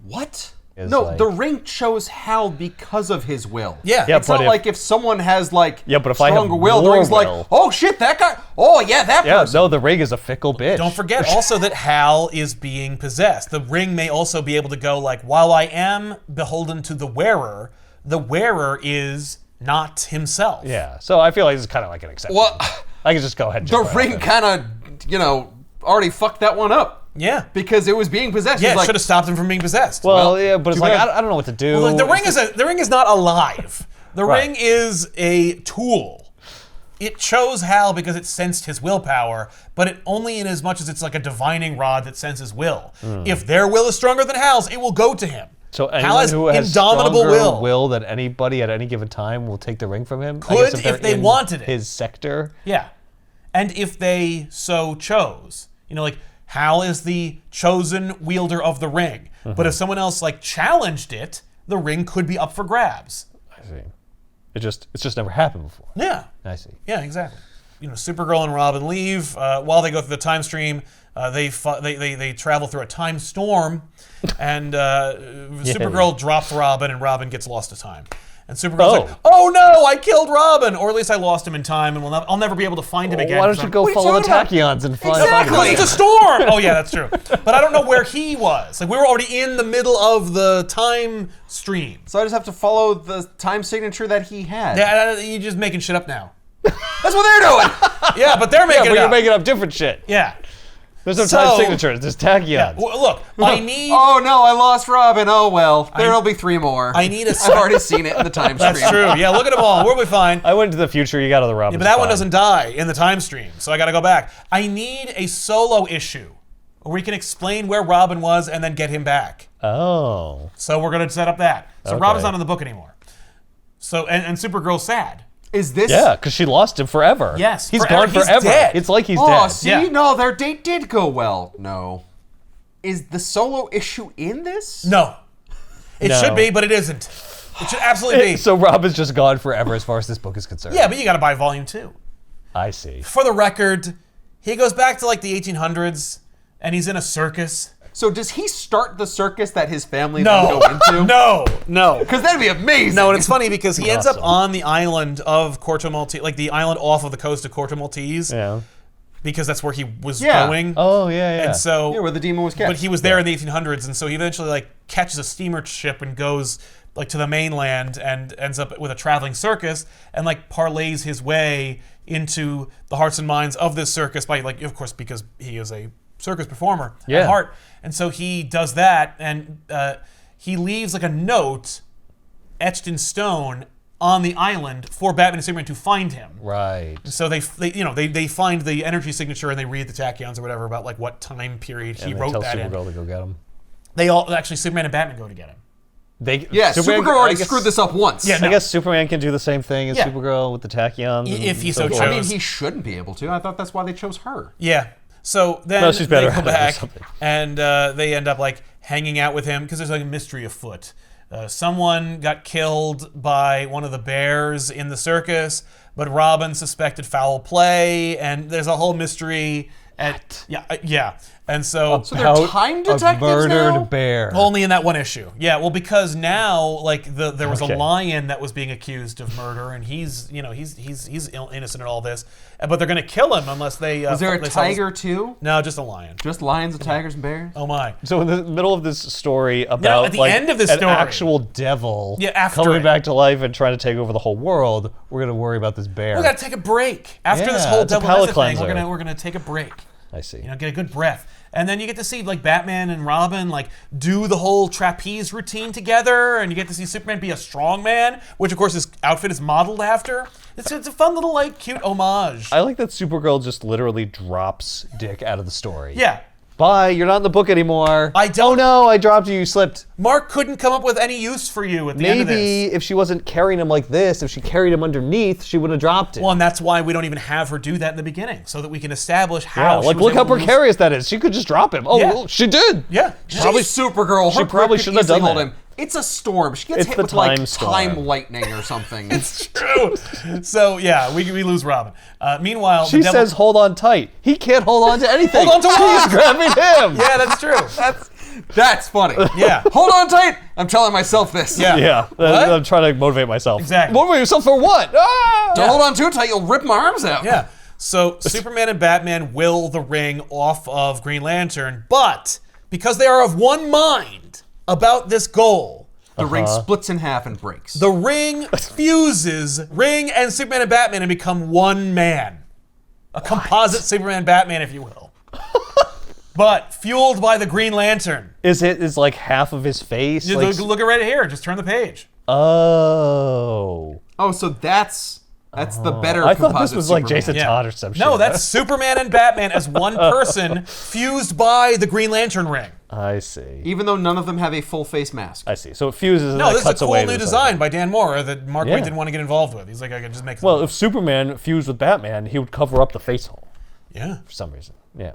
What? Is No, like- the ring chose Hal because of his will. Yeah. Yeah, It's but not if- like if someone has like Yeah, but if I have stronger will, the more ring's like, will- oh shit, that guy. Oh yeah, that Yeah, person. no, the ring is a fickle bitch. Don't forget also that Hal is being possessed. The ring may also be able to go like, while I am beholden to the wearer is not himself. Yeah, so I feel like this is kind of like an exception. Well, I can just go ahead and the jump right ring off it. kind of, already fucked that one up. Yeah. Because it was being possessed. Yeah, He's it like, should have stopped him from being possessed. Well, yeah, but it's too like bad. I don't know what to do. Well, the ring is not alive. The Right. ring is a tool. It chose Hal because it sensed his willpower, but it only in as much as it's like a divining rod that senses will. If their will is stronger than Hal's, it will go to him. So Hal anyone has who has indomitable stronger will. than anybody at any given time will take the ring from him. I Could guess if they're they in wanted it. His sector. Yeah. And if they so chose. Like Hal is the chosen wielder of the ring. But if someone else like challenged it, the ring could be up for grabs. I see. It's just never happened before. Yeah. I see. Yeah, exactly. Supergirl and Robin leave. While they go through the time stream, they travel through a time storm, and Supergirl drops Robin, and Robin gets lost to time. And Supergirl's like, "Oh no, I killed Robin, or at least I lost him in time, and I'll never be able to find him again." Why don't you go What are you follow the talking about? tachyons and find Exactly. Because it's a storm. Oh yeah, that's true. But I don't know where he was. Like we were already in the middle of the time stream. So I just have to follow the time signature that he had. Yeah, you're just making shit up now. That's what they're doing. Yeah, but they're making Yeah, but it you're up. making up different shit. Yeah. There's no So- time signatures. There's tachyons. Well, look, I need. Oh no, I lost Robin. Oh well, there'll be 3 more. I need a. I've already seen it in the time stream. That's true. Yeah, look at them all. We'll be fine. I went to the future. You got other Robins. But that one fine. doesn't die in the time stream, so I got to go back. I need a solo issue where we can explain where Robin was and then get him back. Oh. So we're gonna set up that. So Okay. Robin's not in the book anymore. So and Supergirl's sad. Is this? Yeah, because she lost him forever. Yes, He's forever. gone He's forever. dead. It's like he's Oh, dead. see, Yeah. no, their date did go well. No, is the solo issue in this? No, it No. should be, but it isn't. It should absolutely be. So Robin's just gone forever as far as this book is concerned. Yeah, but you got to buy volume 2. I see. For the record, he goes back to like the 1800s, and he's in a circus. So does he start the circus that his family No, then go into? no. Because that'd be amazing. No, and it's funny because he ends up Awesome. on the island of Corto Maltese, like the island off of the coast of Corto Maltese, Yeah. because that's where he was Yeah. going. Oh, yeah, yeah. And so, Yeah, where the demon was kept. but he was there in the 1800s, and so he eventually like catches a steamer ship and goes like to the mainland and ends up with a traveling circus and like parlays his way into the hearts and minds of this circus by like, of course, because he is a circus performer Yeah. at heart. And so he does that, and he leaves like a note etched in stone on the island for Batman and Superman to find him. Right. So they find the energy signature and they read the tachyons or whatever about like what time period he And they wrote tell that Supergirl in. to go get him. They all actually Superman and Batman go to get him. Yeah, Supergirl already screwed this up once. Yeah, no. I guess Superman can do the same thing as Yeah. Supergirl with the tachyons. and If he so forth. chose. I mean, he shouldn't be able to. I thought that's why they chose her. Yeah. So then No, she's better they at go it or back something. and they end up like hanging out with him because there's like a mystery afoot. Someone got killed by one of the bears in the circus, but Robin suspected foul play, and there's a whole mystery. Yeah. And so So they're About time a detectives murdered now? bear. only in that one issue. Yeah, well, because now like there was Okay. a lion that was being accused of murder, and he's innocent in all this, but they're gonna kill him unless they. Was there a they sell his- tiger too? No, just a lion. Just lions and tigers and bears? Oh my. So in the middle of this story about at the like, end of this an story. actual devil Yeah, after coming it. back to life and trying to take over the whole world, we're gonna worry about this bear. We gotta take a break after this Yeah, whole it's a double palate method thing. cleanser. We're gonna take a break. I see. Get a good breath, and then you get to see like Batman and Robin like do the whole trapeze routine together, and you get to see Superman be a strong man, which of course his outfit is modeled after. It's a fun little like cute homage. I like that Supergirl just literally drops Dick out of the story. Yeah. Bye, you're not in the book anymore. I don't- Oh no, I dropped you, you slipped. Mark couldn't come up with any use for you at the end of Maybe this. if she wasn't carrying him like this, if she carried him underneath, she wouldn't have dropped it. Well, and that's why we don't even have her do that in the beginning, so that we can establish yeah, how. she like was look how able to lose- precarious that is. She could just drop him. Oh, Yeah. well, she did. Yeah. Probably Supergirl. she Her probably grip could shouldn't have easily done hold that. him. It's a storm. She gets It's hit the with like time storm. time lightning or something. It's true. So yeah, we lose Robin. Meanwhile, She the devil, says, "Hold on tight." He can't hold on to anything. Hold on to what? She's grabbing him. Yeah, that's true. That's funny. Yeah. Hold on tight. I'm telling myself this. Yeah. Yeah, What? I'm trying to motivate myself. Exactly. Motivate yourself for what? Ah! Don't hold on too tight. You'll rip my arms out. Yeah. So Superman and Batman will the ring off of Green Lantern, but because they are of one mind about this goal, The ring splits in half and breaks. the ring fuses Ring and Superman and Batman and become one man. A composite Superman Batman, if you will. but fueled by the Green Lantern. Is like half of his face? You Like, look at right here. Just turn the page. oh. Oh, so that's the better. I thought this composite was like Superman. Jason Yeah. Todd or some shit. No, that's Superman and Batman as one person fused by the Green Lantern ring. I see. Even though none of them have a full face mask. I see. So it fuses and No, then this it is a cuts cool away. new to the design side. by Dan Mora that Mark Waid Yeah. didn't want to get involved with. He's like, I can just make. Well, if Superman fused with Batman, he would cover up the face hole yeah, for some reason. Yeah.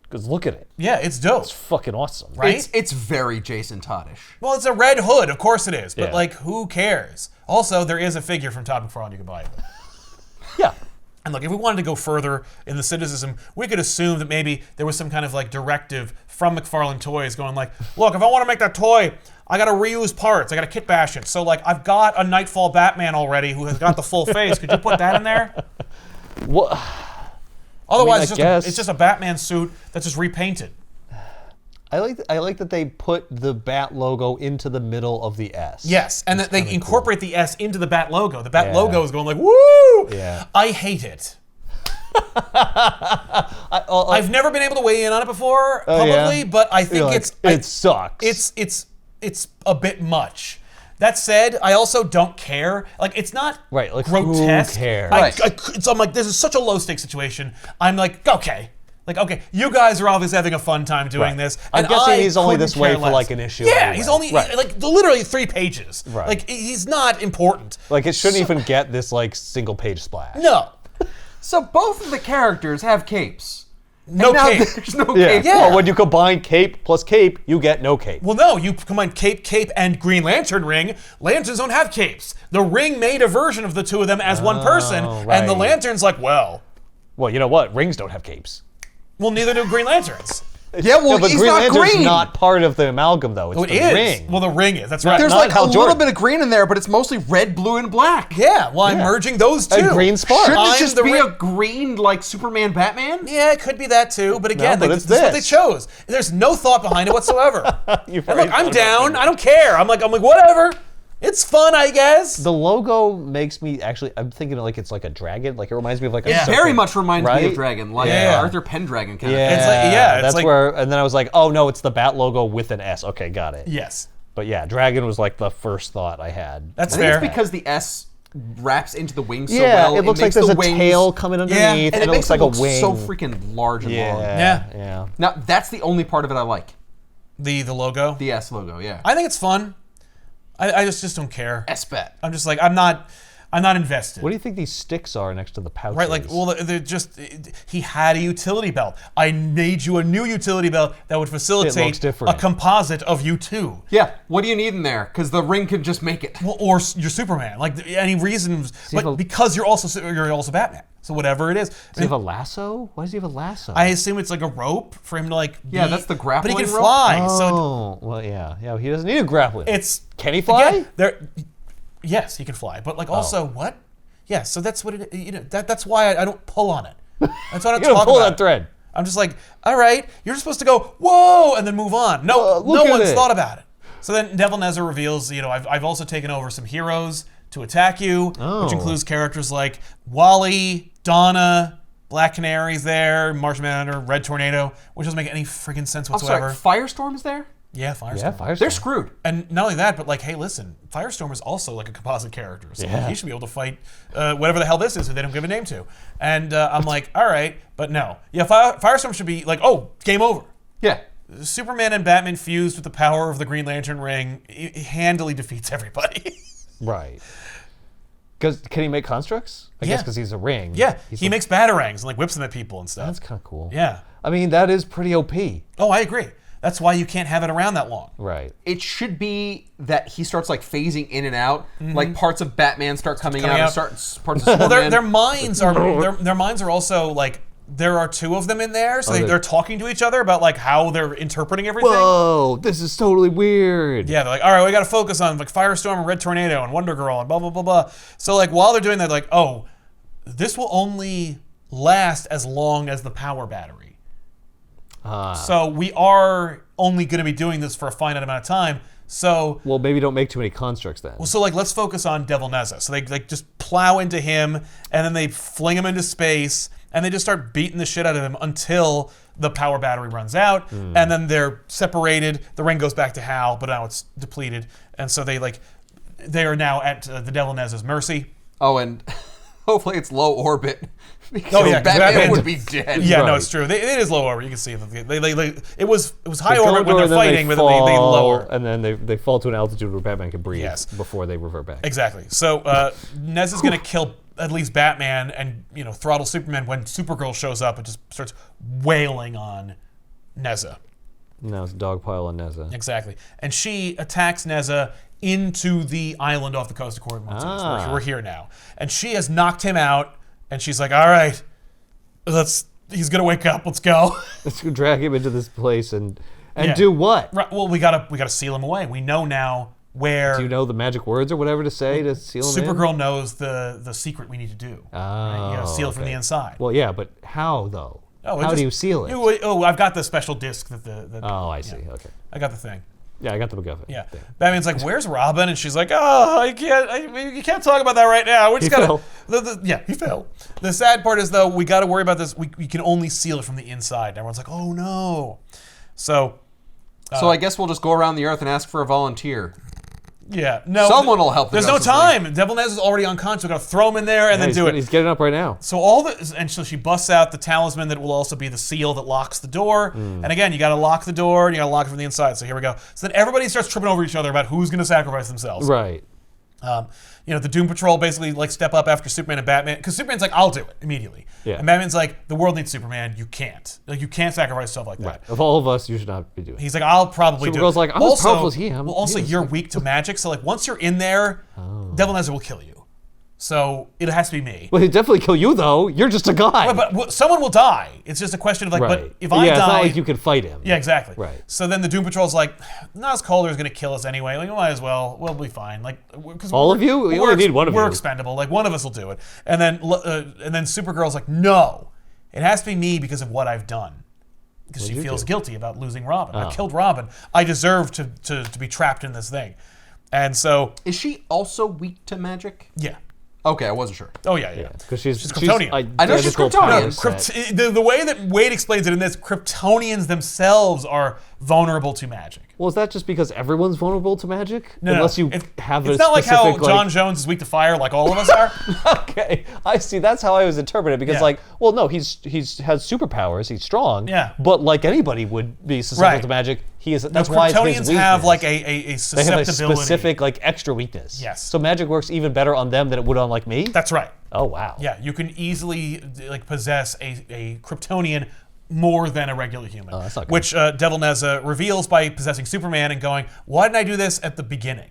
Because look at it. yeah, it's dope, It's fucking awesome. right? It's very Jason Toddish. Well, it's a red hood, of course it is, but Yeah. like, who cares? Also, there is a figure from Todd McFarlane you can buy. Yeah. And look, if we wanted to go further in the cynicism, we could assume that maybe there was some kind of like directive from McFarlane Toys going like, look, if I want to make that toy, I got to reuse parts. I got to kit bash it. So like, I've got a Nightfall Batman already who has got the full face. Could you put that in there? What? Otherwise, I guess. it's just a Batman suit that's just repainted. I like that they put the Bat logo into the middle of the S. Yes, and that they incorporate the S into the Bat logo. The Bat Yeah. logo is going like, woo! Yeah. I hate it. I've never been able to weigh in on it before publicly, yeah? but I think You're like, it's it sucks. it's a bit much. That said, I also don't care. Like, it's not Right, like, who grotesque. cares? So I'm like, this is such a low stakes situation. I'm like, okay. Like, okay, you guys are obviously having a fun time doing Right. this. I'm and guessing I he's only couldn't this way care for, less. like, an issue Yeah, anyway. he's only Right. like literally 3 pages. Right. Like, he's not important. Like, it shouldn't even get this, like, single page splash. No. So both of the characters have capes. No And now cape. There's no Yeah. cape. Yeah. Well, when you combine cape plus cape, you get no cape. Well, no, you combine cape, and Green Lantern ring. Lanterns don't have capes. The ring made a version of the two of them as one person, and the right. Lantern's like, well, Well, you know what? Rings don't have capes. neither do Green Lanterns. Yeah, well, No, but he's Green not Lantern's green. not part of the amalgam, though. It's Oh, it the is. ring. Well, the ring is. That's right. There's Not like Hal a little Jordan. bit of green in there, but it's mostly red, blue, and black. yeah, well, I'm Yeah. merging those two. A green spark. Shouldn't I'm it just the be ring- a green, like, Superman Batman? Yeah, it could be that too, but again, but like, it's this is what they this. chose. There's no thought behind it whatsoever. You've And already look, I'm thought about down. that. I don't care. I'm like, whatever. It's fun, I guess. The logo makes me actually. I'm thinking like it's like a dragon. Like it reminds me of like a. Yeah. serpent, Very much reminds me right? of Dragon, like Yeah. Arthur Pendragon kind Yeah, of It's like- yeah, it's that's like- where. And then I was like, oh no, it's the Bat logo with an S. Okay, got it. Yes, But yeah, dragon was like the first thought I had. that's I think fair. it's because the S wraps into the wings so yeah, well. it looks like makes there's the a wings, tail coming underneath, and it looks makes like it a look wing. so freaking large and long. Yeah. Now that's the only part of it I like. the logo. The S logo, yeah. I think it's fun. I just don't care. S-Bet. I'm just like, I'm not invested. What do you think these sticks are next to the pouches? Right, like, well, they're just, he had a utility belt. I made you a new utility belt that would facilitate a different. composite of you two. Yeah, what do you need in there? Because the ring could just make it. Well, or you're Superman. Like, any reason, but because you're also Batman. So whatever it is. Does he have a lasso? Why does he have a lasso? I assume it's like a rope for him to like. Yeah, be- that's the But grappling he can rope? fly, so Oh, well, yeah. He doesn't need a grappling. it's. Can he fly? Again, yes, he can fly, but like also what? Yeah, so that's what it. That's why I don't pull on it. That's why I don't You don't talk pull about that it. thread. I'm just like, all right, you're supposed to go whoa and then move on. No, look no at one's it. thought about it. So then Devil Nezha reveals, I've also taken over some heroes to attack you, which includes characters like Wally, Donna, Black Canary's there, Martian Manhunter, Red Tornado, which doesn't make any freaking sense I'm whatever. sorry, Firestorm is there? Yeah, Firestorm. Yeah, Firestorm. They're screwed. And not only that, but like, hey, listen, Firestorm is also like a composite character, so Yeah. he should be able to fight whatever the hell this is who they don't give a name to. And I'm like, all right, but no. Yeah, Firestorm should be like, oh, game over. Yeah. Superman and Batman fused with the power of the Green Lantern ring it handily defeats everybody. Right. Because can he make constructs? I guess because he's a ring. Yeah, He's he makes batarangs and like whips them at people and stuff. That's kind of cool. Yeah. I mean, that is pretty OP. Oh, I agree. That's why you can't have it around that long. Right. It should be that he starts like phasing in and out, like parts of Batman start coming out, and parts of Superman. Well, their minds are their minds are also like there are two of them in there, so they're talking to each other about like how they're interpreting everything. Whoa, this is totally weird. Yeah, they're like, all right, we got to focus on like Firestorm and Red Tornado and Wonder Girl and blah blah blah blah. So like while they're doing that, like, oh, this will only last as long as the power battery. So we are only going to be doing this for a finite amount of time. So Well, maybe don't make too many constructs then. so like let's focus on Devil Nezha. So they like just plow into him and then they fling him into space and they just start beating the shit out of him until the power battery runs out, and then they're separated. The ring goes back to Hal, but now it's depleted, and so they are now at the Devil Nezha's mercy. Oh, and hopefully it's low orbit. Because Batman Batman would be dead. Yeah, Right. no, it's true. It is low orbit. You can see that it was high They go orbit when over they're and then fighting, but then fall, they lower. and then they fall to an altitude where Batman can breathe Yes. before they revert back. Exactly. So Nezha's going to kill at least Batman and throttle Superman when Supergirl shows up and just starts wailing on Nezha. Now it's Dogpile on Nezha. Exactly. And she attacks Nezha into the island off the coast of Cornwall. We're here now. And she has knocked him out, and she's like, all right, he's going to wake up. Let's go. Let's go drag him into this place and Yeah. do what? Right, well, we gotta seal him away. We know now where Do you know the magic words or whatever to say to seal him in? Supergirl knows the secret we need to do. Oh, Seal it from the inside. Well, yeah, but how though? Oh, How do you seal it? I've got the special disc that Oh, I see. Okay. I got the thing. Yeah, I got the MacGuffin. Yeah. thing. Batman's like, "Where's Robin?" And she's like, "Oh, you can't talk about that right now. We just He gotta." fell. He fell. The sad part is though, we got to worry about this. We can only seal it from the inside. And everyone's like, "Oh no." So I guess we'll just go around the earth and ask for a volunteer. yeah, no. Someone will help the There's no Justice League. time. Devil Nezha is already unconscious. We got to throw him in there and then do it. He's getting up right now. So so she busts out the talisman that will also be the seal that locks the door. And again, you got to lock the door and you got to lock it from the inside. So here we go. So then everybody starts tripping over each other about who's going to sacrifice themselves. Right. The Doom Patrol basically step up after Superman and Batman because Superman's like, "I'll do it immediately," Yeah. and Batman's like, "The world needs Superman. You can't. You can't sacrifice yourself like that." Right. Of all of us, you should not be doing it. He's like, "I'll probably do it." Supergirl's like, "I'm as powerful as he am." Well, also, He is. you're weak to magic, so once you're in there, Devil Nezha will kill you. So it has to be me. Well, he'd definitely kill you, though. You're just a guy. But someone will die. It's just a question of right. but if I die, it's not like you can fight him. yeah, exactly. Right. So then the Doom Patrol's like, Nas Calder is going to kill us anyway. Like, we might as well. We'll be fine. Like, because All of you? We only need one of we're you. expendable. Like, one of us will do it. And then Supergirl's like, no, it has to be me because of what I've done. Because she you feels do? guilty about losing Robin. I Oh. killed Robin. I deserve to be trapped in this thing. And so, Is she also weak to magic? yeah. Okay, I wasn't sure. Oh yeah, yeah. Because she's Kryptonian. I know she's identical Kryptonian. power set. The way that Wade explains it in this, Kryptonians themselves are vulnerable to magic. Well, is that just because everyone's vulnerable to magic? No, Unless you It's have a not like how specific, John Jones is weak to fire, like all of us are. Okay, I see. That's how I was interpreting it. Because, Yeah. no, he's has superpowers. He's strong. Yeah. But like anybody would be susceptible Right. to magic, he is. No, That's why it's his Kryptonians weakness. have like a They have a susceptibility. specific extra weakness. Yes. So magic works even better on them than it would on me. That's right. Oh wow. Yeah, you can easily possess a Kryptonian more than a regular human. Oh, that's not good. Which Devil Nezha reveals by possessing Superman and going, "Why didn't I do this at the beginning?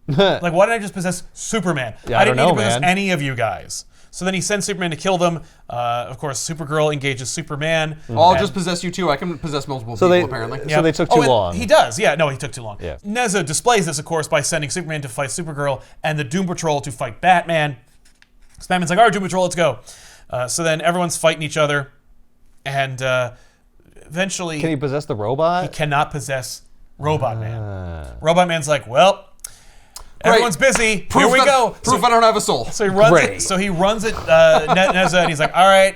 Why didn't I just possess Superman? Yeah, I I didn't don't need to know, possess man." any of you guys." So then he sends Superman to kill them. Of course, Supergirl engages Superman. Well, I'll and- just possess you too. I can possess multiple So people, they apparently. so they took too and long. He does. Yeah, no, he took too long. Yeah. Nezha displays this, of course, by sending Superman to fight Supergirl and the Doom Patrol to fight Batman. So Batman's like, "All right, Doom Patrol, let's go." So then everyone's fighting each other, and eventually Can he possess the robot? he cannot possess Robot Man. Ah. Robot Man's like, "Well, everyone's busy. Proof Here we that- go." Proof I don't have a soul. So he runs Great. it. So he runs it, Nezha, and he's like, "All right,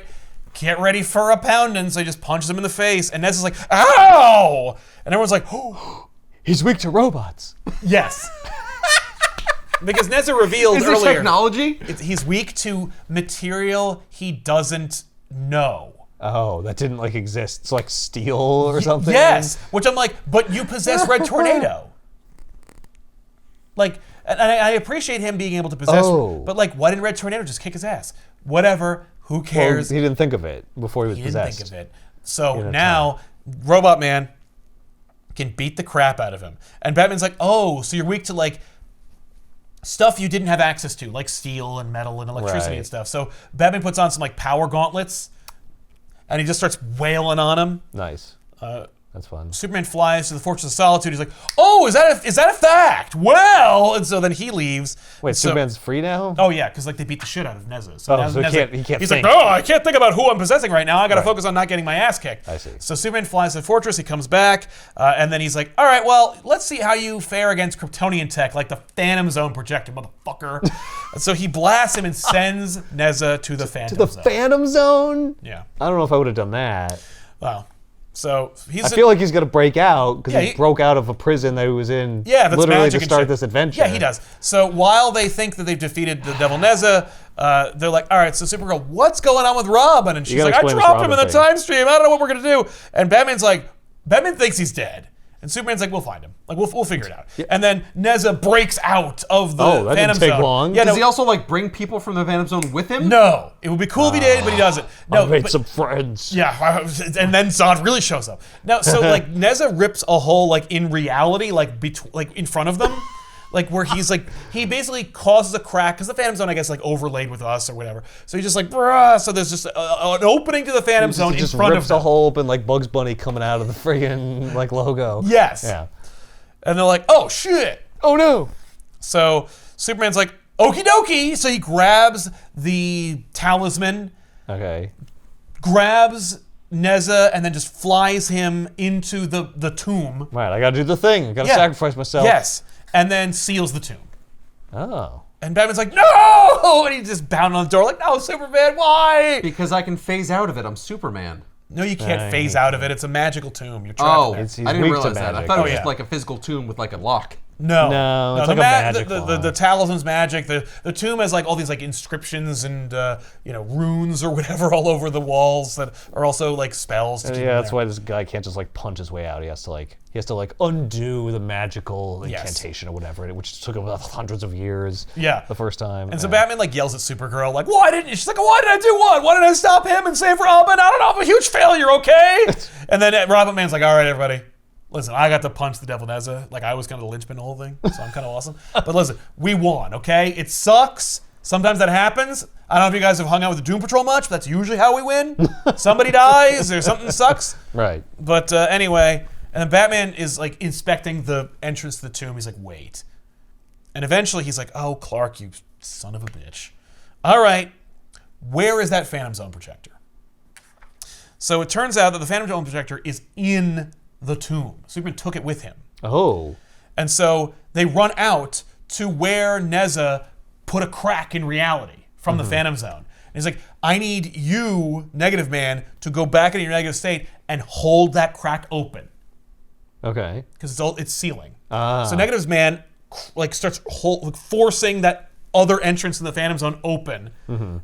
get ready for a pounding." So he just punches him in the face, and Nezha's like, "Ow!" And everyone's like, "Oh, He's weak to robots. yes." Because Nezha revealed Is there earlier technology? he's weak to material he doesn't know. Oh, that didn't exist. It's like steel or something. Yes, which I'm like, but you possess Red Tornado. And I appreciate him being able to possess, Oh. but why didn't Red Tornado just kick his ass? Whatever, who Well, cares? he didn't think of it before he was He didn't possessed. think of it. So had now, Robot Man can beat the crap out of him. And Batman's like, "Oh, so you're weak to stuff you didn't have access to, like steel and metal and electricity Right. and stuff." So Batman puts on some power gauntlets, and he just starts wailing on him. Nice. That's fun. Superman flies to the Fortress of Solitude. He's like, "Oh, is that a fact? Well," and so then he leaves. Wait, so, Superman's free now? Oh yeah, because they beat the shit out of Nezha. So Oh, now so he Nezha- can't He's think. like, "Oh, I can't think about who I'm possessing right now. I got to Right. focus on not getting my ass kicked." I see. So Superman flies to the fortress. He comes back, and then he's like, "All right, well, let's see how you fare against Kryptonian tech, like the Phantom Zone projector, motherfucker." And so he blasts him and sends Nezha to the Phantom The Zone. Phantom Zone? Yeah. I don't know if I would have done that. Well, So I feel like he's gonna break out because he broke out of a prison that he was in. That's literally to magic start this adventure. Yeah, he does. So while they think that they've defeated the Devil Nezha, they're like, all right, so Supergirl, what's going on with Robin? And she's like, I dropped him in the time stream. I don't know what we're gonna do. And Batman thinks he's dead. And Superman's like, we'll find him. Like, we'll figure it out. Yeah. And then Nezha breaks out of the Phantom Zone. That didn't take long. Yeah, does he also like bring people from the Phantom Zone with him? No. It would be cool if he did, but he doesn't. No, I made some friends. Yeah, and then Zod really shows up. No, so like Nezha rips a hole like in reality, like in front of them. Like where he's like, he basically causes a crack, because the Phantom Zone, I guess, like overlaid with us or whatever. So he's just like, bruh. So there's just an opening to the Phantom Zone in front of rips a hole open like Bugs Bunny coming out of the friggin' like logo. Yes. Yeah. And they're like, oh shit. Oh no. So Superman's like, okie dokie. So he grabs the talisman. Okay. Grabs Nezha and then just flies him into the tomb. Right, I gotta do the thing. I gotta sacrifice myself. Yes. And then seals the tomb. Oh. And Batman's like, no! And he just pounded on the door like, no, Superman, why? Because I can phase out of it. I'm Superman. No, you can't phase out of it. It's a magical tomb. You're trapped there. I didn't realize that. I thought it was just like a physical tomb with like a lock. No, it's like a magic the talisman's magic. The tomb has like all these like inscriptions and runes or whatever all over the walls that are also like spells. Yeah, that's why this guy can't just like punch his way out. He has to undo the magical incantation or whatever, which took him hundreds of years. Yeah, the first time. And so Batman like yells at Supergirl like, why didn't you? She's like, why did I do what? Why didn't I stop him and save Robin? I don't know. I'm a huge failure. Okay. And then Robin Man's like, all right, everybody. Listen, I got to punch the Devil Nezha. Like, I was kind of the linchpin the whole thing, so I'm kind of awesome. But listen, we won, okay? It sucks. Sometimes that happens. I don't know if you guys have hung out with the Doom Patrol much, but that's usually how we win. Somebody dies or something sucks. Right. But anyway, and then Batman is, like, inspecting the entrance to the tomb. He's like, wait. And eventually he's like, oh, Clark, you son of a bitch. All right, where is that Phantom Zone projector? So it turns out that the Phantom Zone projector is in the tomb. Superman took it with him. Oh. And so they run out to where Nezha put a crack in reality from the Phantom Zone. And he's like, I need you, Negative Man, to go back into your negative state and hold that crack open. Okay. Because it's sealing. So Negative Man like starts forcing that other entrance in the Phantom Zone open,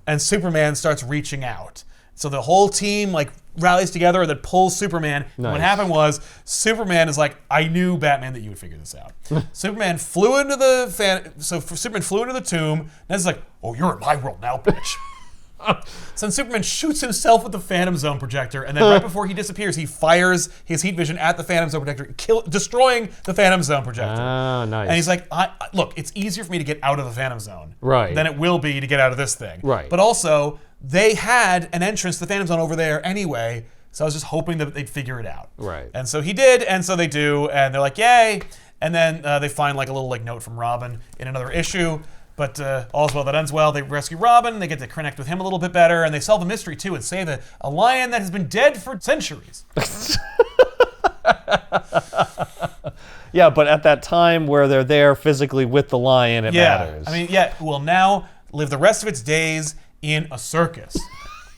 and Superman starts reaching out. So the whole team like rallies together and then pulls Superman. Nice. What happened was Superman is like, I knew, Batman, that you would figure this out. Superman flew into the Superman flew into the tomb. Ned's like, oh, you're in my world now, bitch. So then Superman shoots himself with the Phantom Zone projector, and then right before he disappears, he fires his heat vision at the Phantom Zone projector, destroying the Phantom Zone projector. Ah, nice. And he's like, look, it's easier for me to get out of the Phantom Zone than it will be to get out of this thing. Right. But also, they had an entrance to the Phantom Zone over there anyway, so I was just hoping that they'd figure it out. Right. And so he did, and so they do, and they're like, yay! And then they find like a little like note from Robin in another issue. But all's well that ends well. They rescue Robin, they get to connect with him a little bit better, and they solve a mystery too and save a lion that has been dead for centuries. Yeah, but at that time where they're there physically with the lion, it matters. I mean, it will now live the rest of its days in a circus.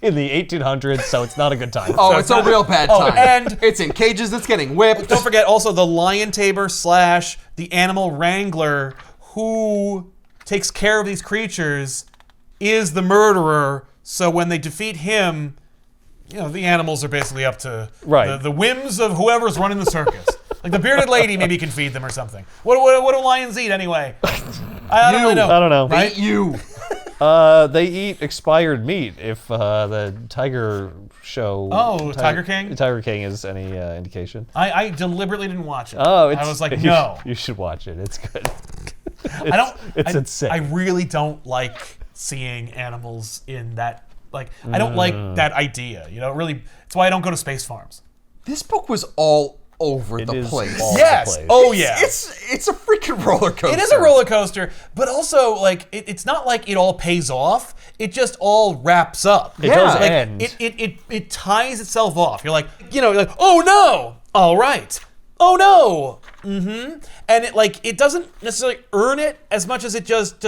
In the 1800s, so it's not a good time. Oh, it's a real bad time. And it's in cages, it's getting whipped. Don't forget also the lion tamer / the animal wrangler who takes care of these creatures is the murderer. So when they defeat him, the animals are basically up to the whims of whoever's running the circus. Like the bearded lady maybe can feed them or something. What do lions eat anyway? I don't really know. I don't know. They eat you. They eat expired meat if the Tiger show... Oh, Tiger King? Tiger King is any indication. I deliberately didn't watch it. Oh, I was like, no. You should watch it. It's good. It's insane. I really don't like seeing animals in that. Like, I don't like that idea. Really, it's why I don't go to space farms. This book was all over the place. Yes. Oh yeah. It's a freaking roller coaster. It is a roller coaster, but also like it's not like it all pays off. It just all wraps up. It does end. It ties itself off. You're like, like, oh no, all right, oh no, and it doesn't necessarily earn it as much as it just.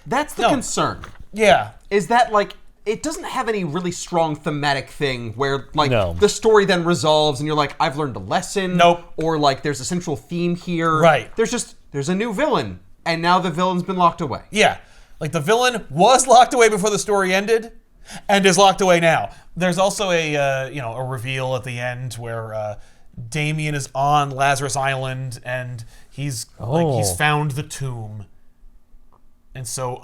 That's the concern. Yeah. Is that like it doesn't have any really strong thematic thing where, like, No. the story then resolves and you're like, I've learned a lesson. Nope. Or, like, there's a central theme here. Right. There's a new villain, and now the villain's been locked away. Yeah. Like, the villain was locked away before the story ended and is locked away now. There's also a reveal at the end where Damien is on Lazarus Island and he's found the tomb. And so,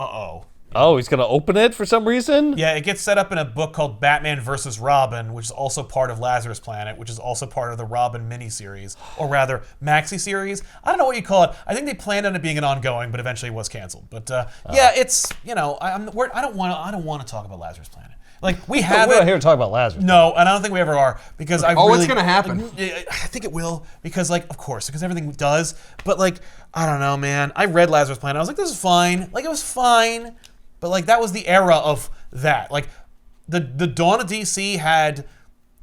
Oh, he's gonna open it for some reason? Yeah, it gets set up in a book called Batman vs. Robin, which is also part of Lazarus Planet, which is also part of the Robin miniseries, or rather, maxi series. I don't know what you call it. I think they planned on it being an ongoing, but eventually it was canceled. But yeah, it's I don't want to talk about Lazarus Planet. Like we have We're it. not here to talk about Lazarus. No, and I don't think we ever are because it's gonna happen. I think it will because, like, of course, because everything does. But, like, I don't know, man. I read Lazarus Planet. I was like, this is fine. Like, it was fine. But, like, that was the era of that. Like, the dawn of DC had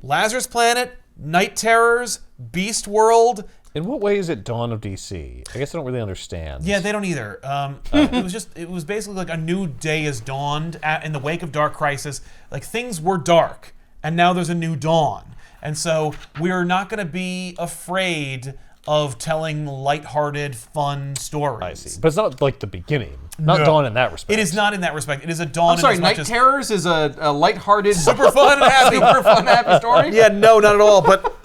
Lazarus Planet, Night Terrors, Beast World. In what way is it Dawn of DC? I guess I don't really understand. Yeah, they don't either. It was basically like a new day has dawned in the wake of Dark Crisis. Like, things were dark, and now there's a new dawn. And so we're not going to be afraid of telling lighthearted, fun stories. I see. But it's not like the beginning. Not No. Dawn in that respect. It is not in that respect. It is a dawn. I'm sorry, in as much Night as Terrors is a lighthearted, super fun and happy. super fun, happy story? Yeah, no, not at all. But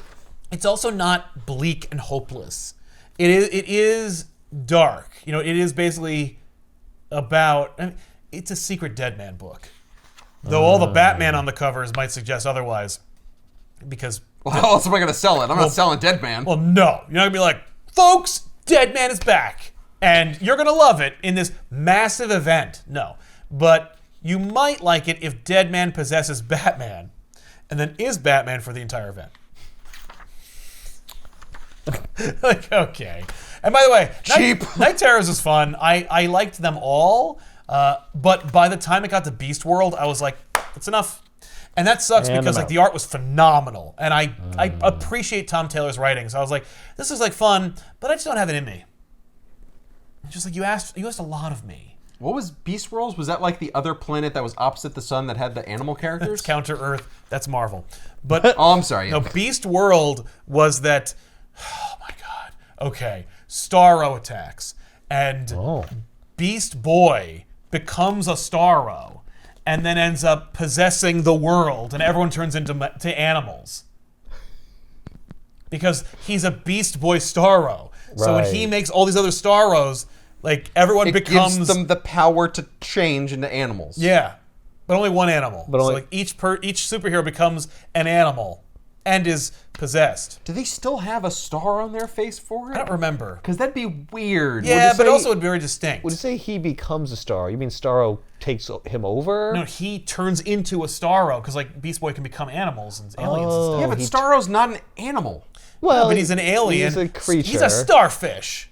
it's also not bleak and hopeless. It is dark. You know, it is basically about. It's a secret Dead Man book, though all the Batman on the covers might suggest otherwise. Because Well, how else am I going to sell it? I'm not selling Dead Man. well, no, you're not gonna be like, folks, Dead Man is back, and you're gonna love it in this massive event. No, but you might like it if Dead Man possesses Batman, and then is Batman for the entire event. Like, okay. And by the way, Cheap. Night Terrors is fun. I liked them all, but by the time it got to Beast World, I was like, it's enough. And that sucks And because, I'm like, out. the art was phenomenal, and I appreciate Tom Taylor's writing. So I was like, this is like fun, but I just don't have it in me. It's just like you asked a lot of me. What was Beast Worlds? Was that like the other planet that was opposite the sun that had the animal characters? It's Counter Earth. That's Marvel. But Oh, I'm sorry. no, Beast World was that. Oh my God. Okay, Starro attacks, and Beast Boy becomes a Starro, and then ends up possessing the world, and everyone turns into animals. Because he's a Beast Boy Starro. So when he Right. makes all these other Starros, like, everyone It becomes... gives them the power to change into animals. Yeah, but only one animal. But so, only- like, each superhero becomes an animal and is possessed. Do they still have a star on their face for it? I don't remember. Because that'd be weird. Yeah, you but say- also it'd be very distinct. When you say he becomes a Starro, you mean Starro takes him over? No, he turns into a Starro because, like, Beast Boy can become animals and aliens and stuff. Yeah, but Starro's not an animal. Well, But he's an alien. He's a creature. He's a starfish.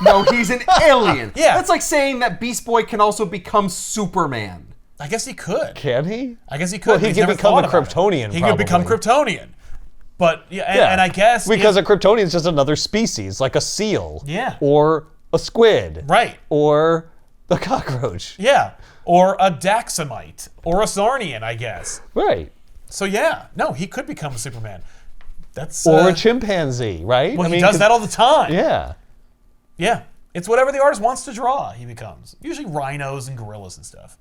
No, he's an alien. Yeah. That's like saying that Beast Boy can also become Superman. I guess he could. Can he? I guess he could. Well, but he he's could never become thought a about it. Kryptonian, He could become probably. Kryptonian. But yeah, and I guess because a Kryptonian is just another species, like a seal. Yeah. Or a squid. right, Or a cockroach. yeah, or a Daxamite, or a Sarnian, I guess. Right. So yeah, no, he could become a Superman. That's Or a chimpanzee, right? well, he does that all the time. Yeah. Yeah, it's whatever the artist wants to draw. He becomes usually rhinos and gorillas and stuff.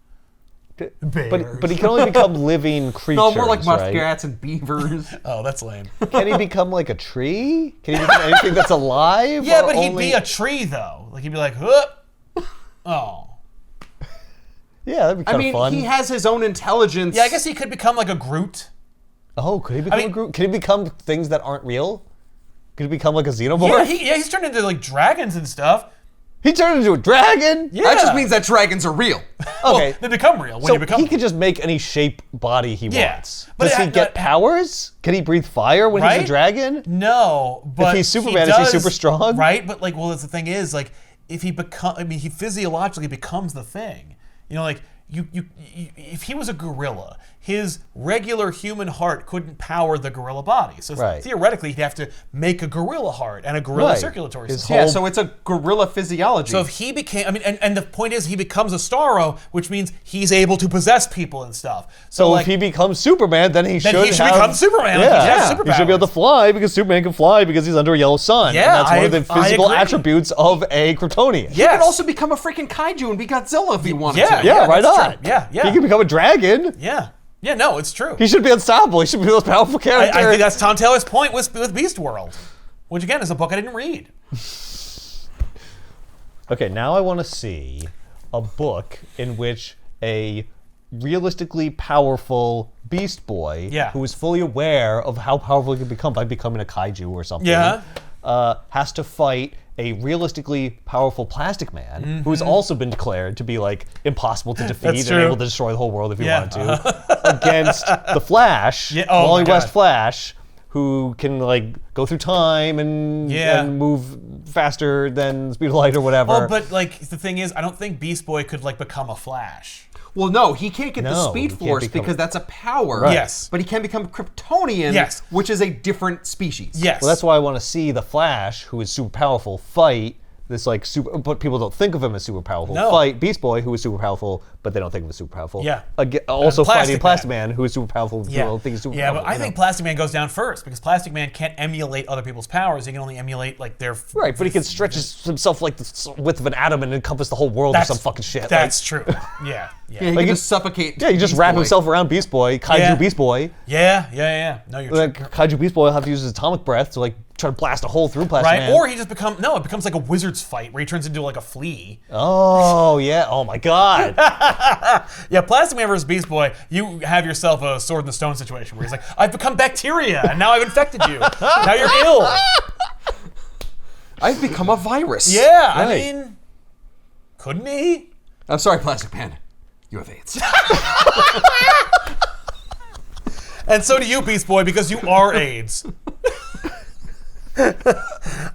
But he can only become living creatures. No, more like right? muskrats and beavers. Oh, that's lame. Can he become like a tree? Can he become anything that's alive? Yeah, or but he'd only... be a tree though. Like he'd be like, huh? Oh. Yeah, that'd be I kind mean, of fun. he has his own intelligence. Yeah, I guess he could become like a Groot. Oh, could he become mean- a Groot? Can he become things that aren't real? Could he become like a xenomorph? Yeah, he's turned into like dragons and stuff. He turned into a dragon? Yeah. That just means that dragons are real. Okay. Well, they become real when So you become. he could just make any shape body he Yeah. wants. But Does he it- get powers? Can he breathe fire when he's Right? a dragon? No, but he's Superman, is he super strong? Right, but like, well, that's the thing is, like, if he he physiologically becomes the thing. You know, like if he was a gorilla, his regular human heart couldn't power the gorilla body. So Right. theoretically, he'd have to make a gorilla heart and a gorilla Right. circulatory His system. Yeah, whole- so it's a gorilla physiology. So if he became, and the point is, he becomes a Starro, which means he's able to possess people and stuff. So like, if he becomes Superman, then he should become Superman. Like, Yeah, he has he should be able to fly because Superman can fly because he's under a yellow sun. Yeah, and that's one of the I physical agree. attributes of a Kryptonian. he could also become a freaking kaiju and be Godzilla if he wanted yeah, to. Yeah, right that's on. true. Yeah, yeah. He can become a dragon. yeah. Yeah, no, it's true. He should be unstoppable. He should be the most powerful character. I think that's Tom Taylor's point with Beast World, which again is a book I didn't read. Okay, now I want to see a book in which a realistically powerful Beast Boy, Yeah. who is fully aware of how powerful he can become by becoming a kaiju or something, Yeah. has to fight a realistically powerful Plastic Man, who has also been declared to be like impossible to defeat That's and true. able to destroy the whole world if he Yeah. wanted to, against the Flash, Yeah, oh my Wally God. West Flash, who can like go through time and, Yeah. and move faster than the speed of light or whatever. Oh, but like the thing is, I don't think Beast Boy could like become a Flash. Well, no, he can't get the No, Speed he can't Force become- because that's a power. Right. Yes. But he can become Kryptonian, Yes. which is a different species. Yes. Well, that's why I want to see the Flash, who is super powerful, fight this like super, but people don't think of him as super powerful. No. Fight Beast Boy, who is super powerful, but they don't think of him as super powerful. Yeah. Also Plastic fighting Plastic Man, who is super powerful. Yeah, People think he's super yeah, powerful. but I you think know? Plastic Man goes down first because Plastic Man can't emulate other people's powers. He can only emulate like their. Right, but he can stretch himself like the width of an atom and encompass the whole world or some fucking shit. That's true. Yeah, Yeah, yeah, he Like can you- just suffocate. Yeah, you just Beast wrap Boy. himself around Beast Boy, Kaiju Yeah. Beast Boy. yeah. No, you're Like, true. Kaiju Beast Boy will have to use his atomic breath to like try to blast a hole through Plastic Right, Man. or he just it becomes like a wizard's fight where he turns into like a flea. Oh yeah! Oh my God! Yeah, Plastic Man versus Beast Boy, you have yourself a sword in the stone situation where he's like, I've become bacteria and now I've infected you. Now you're ill. I've become a virus. Yeah, I Right. mean, couldn't he? I'm sorry, Plastic Man. You have AIDS. And so do you, Beast Boy, because you are AIDS.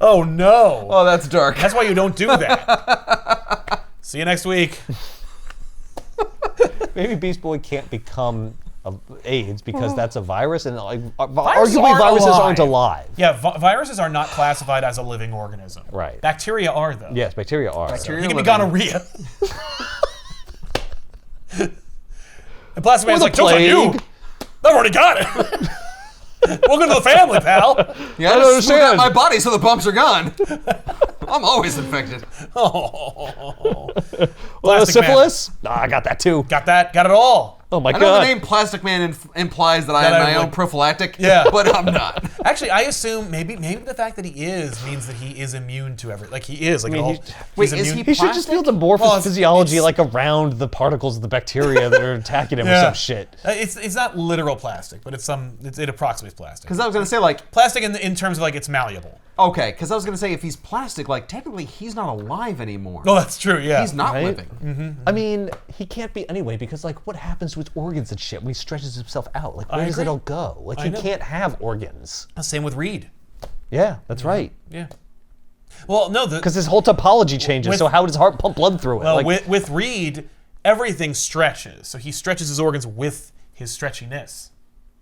Oh no. Oh, that's dark. That's why you don't do that. See you next week. Maybe Beast Boy can't become AIDS because that's a virus, and like, Viruses arguably aren't viruses alive. aren't alive. Yeah, viruses are not classified as a living organism. Right. Bacteria are, though. Yes, bacteria are. Bacteria He can be living. gonorrhea. And Plastic Man's Or like, the joke's on you. plague. I've already got it. Welcome to the family, pal. Yeah, I I don't just smoothed out understand. my body so the bumps are gone. I'm always infected. Oh. Well, Plastic Man. syphilis? Nah, I got that too. Got that? Got it all. Oh my I know God! the name Plastic Man implies that I That have I my own would- prophylactic, Yeah. but I'm not. Actually, I assume maybe the fact that he is means that he is immune to everything. Like he is. Like I mean, all, he- Wait, he's is immune. He should just be able to morph Well, his it's- physiology it's- like around the particles of the bacteria that are attacking him or some shit. It's not literal plastic, but it approximates plastic. Because I was gonna say like, Plastic in terms of like it's malleable. okay, because I was gonna say if he's plastic, like technically he's not alive anymore. No, that's true. Yeah. He's not Right? living. I mean, he can't be anyway because like, what happens to his organs and shit when he stretches himself out? Like, where does it agree. all go? Like, I he know. can't have organs. Same with Reed. Yeah, that's right. Yeah. Well, no, Because his whole topology changes. With- so how does his heart pump blood through it? well, like, with Reed, everything stretches. So he stretches his organs with his stretchiness.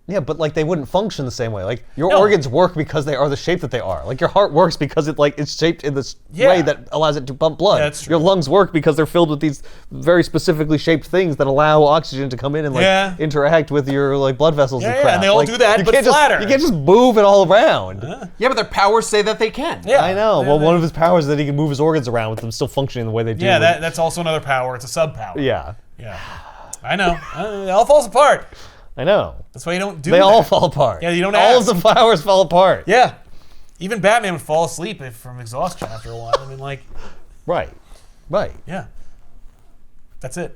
yeah, but like they wouldn't function the same way. Like your No. organs work because they are the shape that they are. Like your heart works because it's shaped in this Yeah. way that allows it to pump blood. Yeah, that's true. Your lungs work because they're filled with these very specifically shaped things that allow oxygen to come in and like Yeah. interact with your like blood vessels and Yeah, crap. and they all Like, do that, you but can't flatter. Just, you can't just move it all around. Yeah, but their powers say that they can. Yeah. I know. Yeah, Well, one of his powers is that he can move his organs around with them still functioning the way they do. Yeah, with- that's also another power. It's a sub power. yeah. Yeah. I know. It all falls apart. I know. That's why you don't do They that. all fall apart. Yeah, you don't All ask. of the powers fall apart. Yeah. Even Batman would fall asleep from exhaustion after a while. I mean, like, Right. Right. yeah. That's it.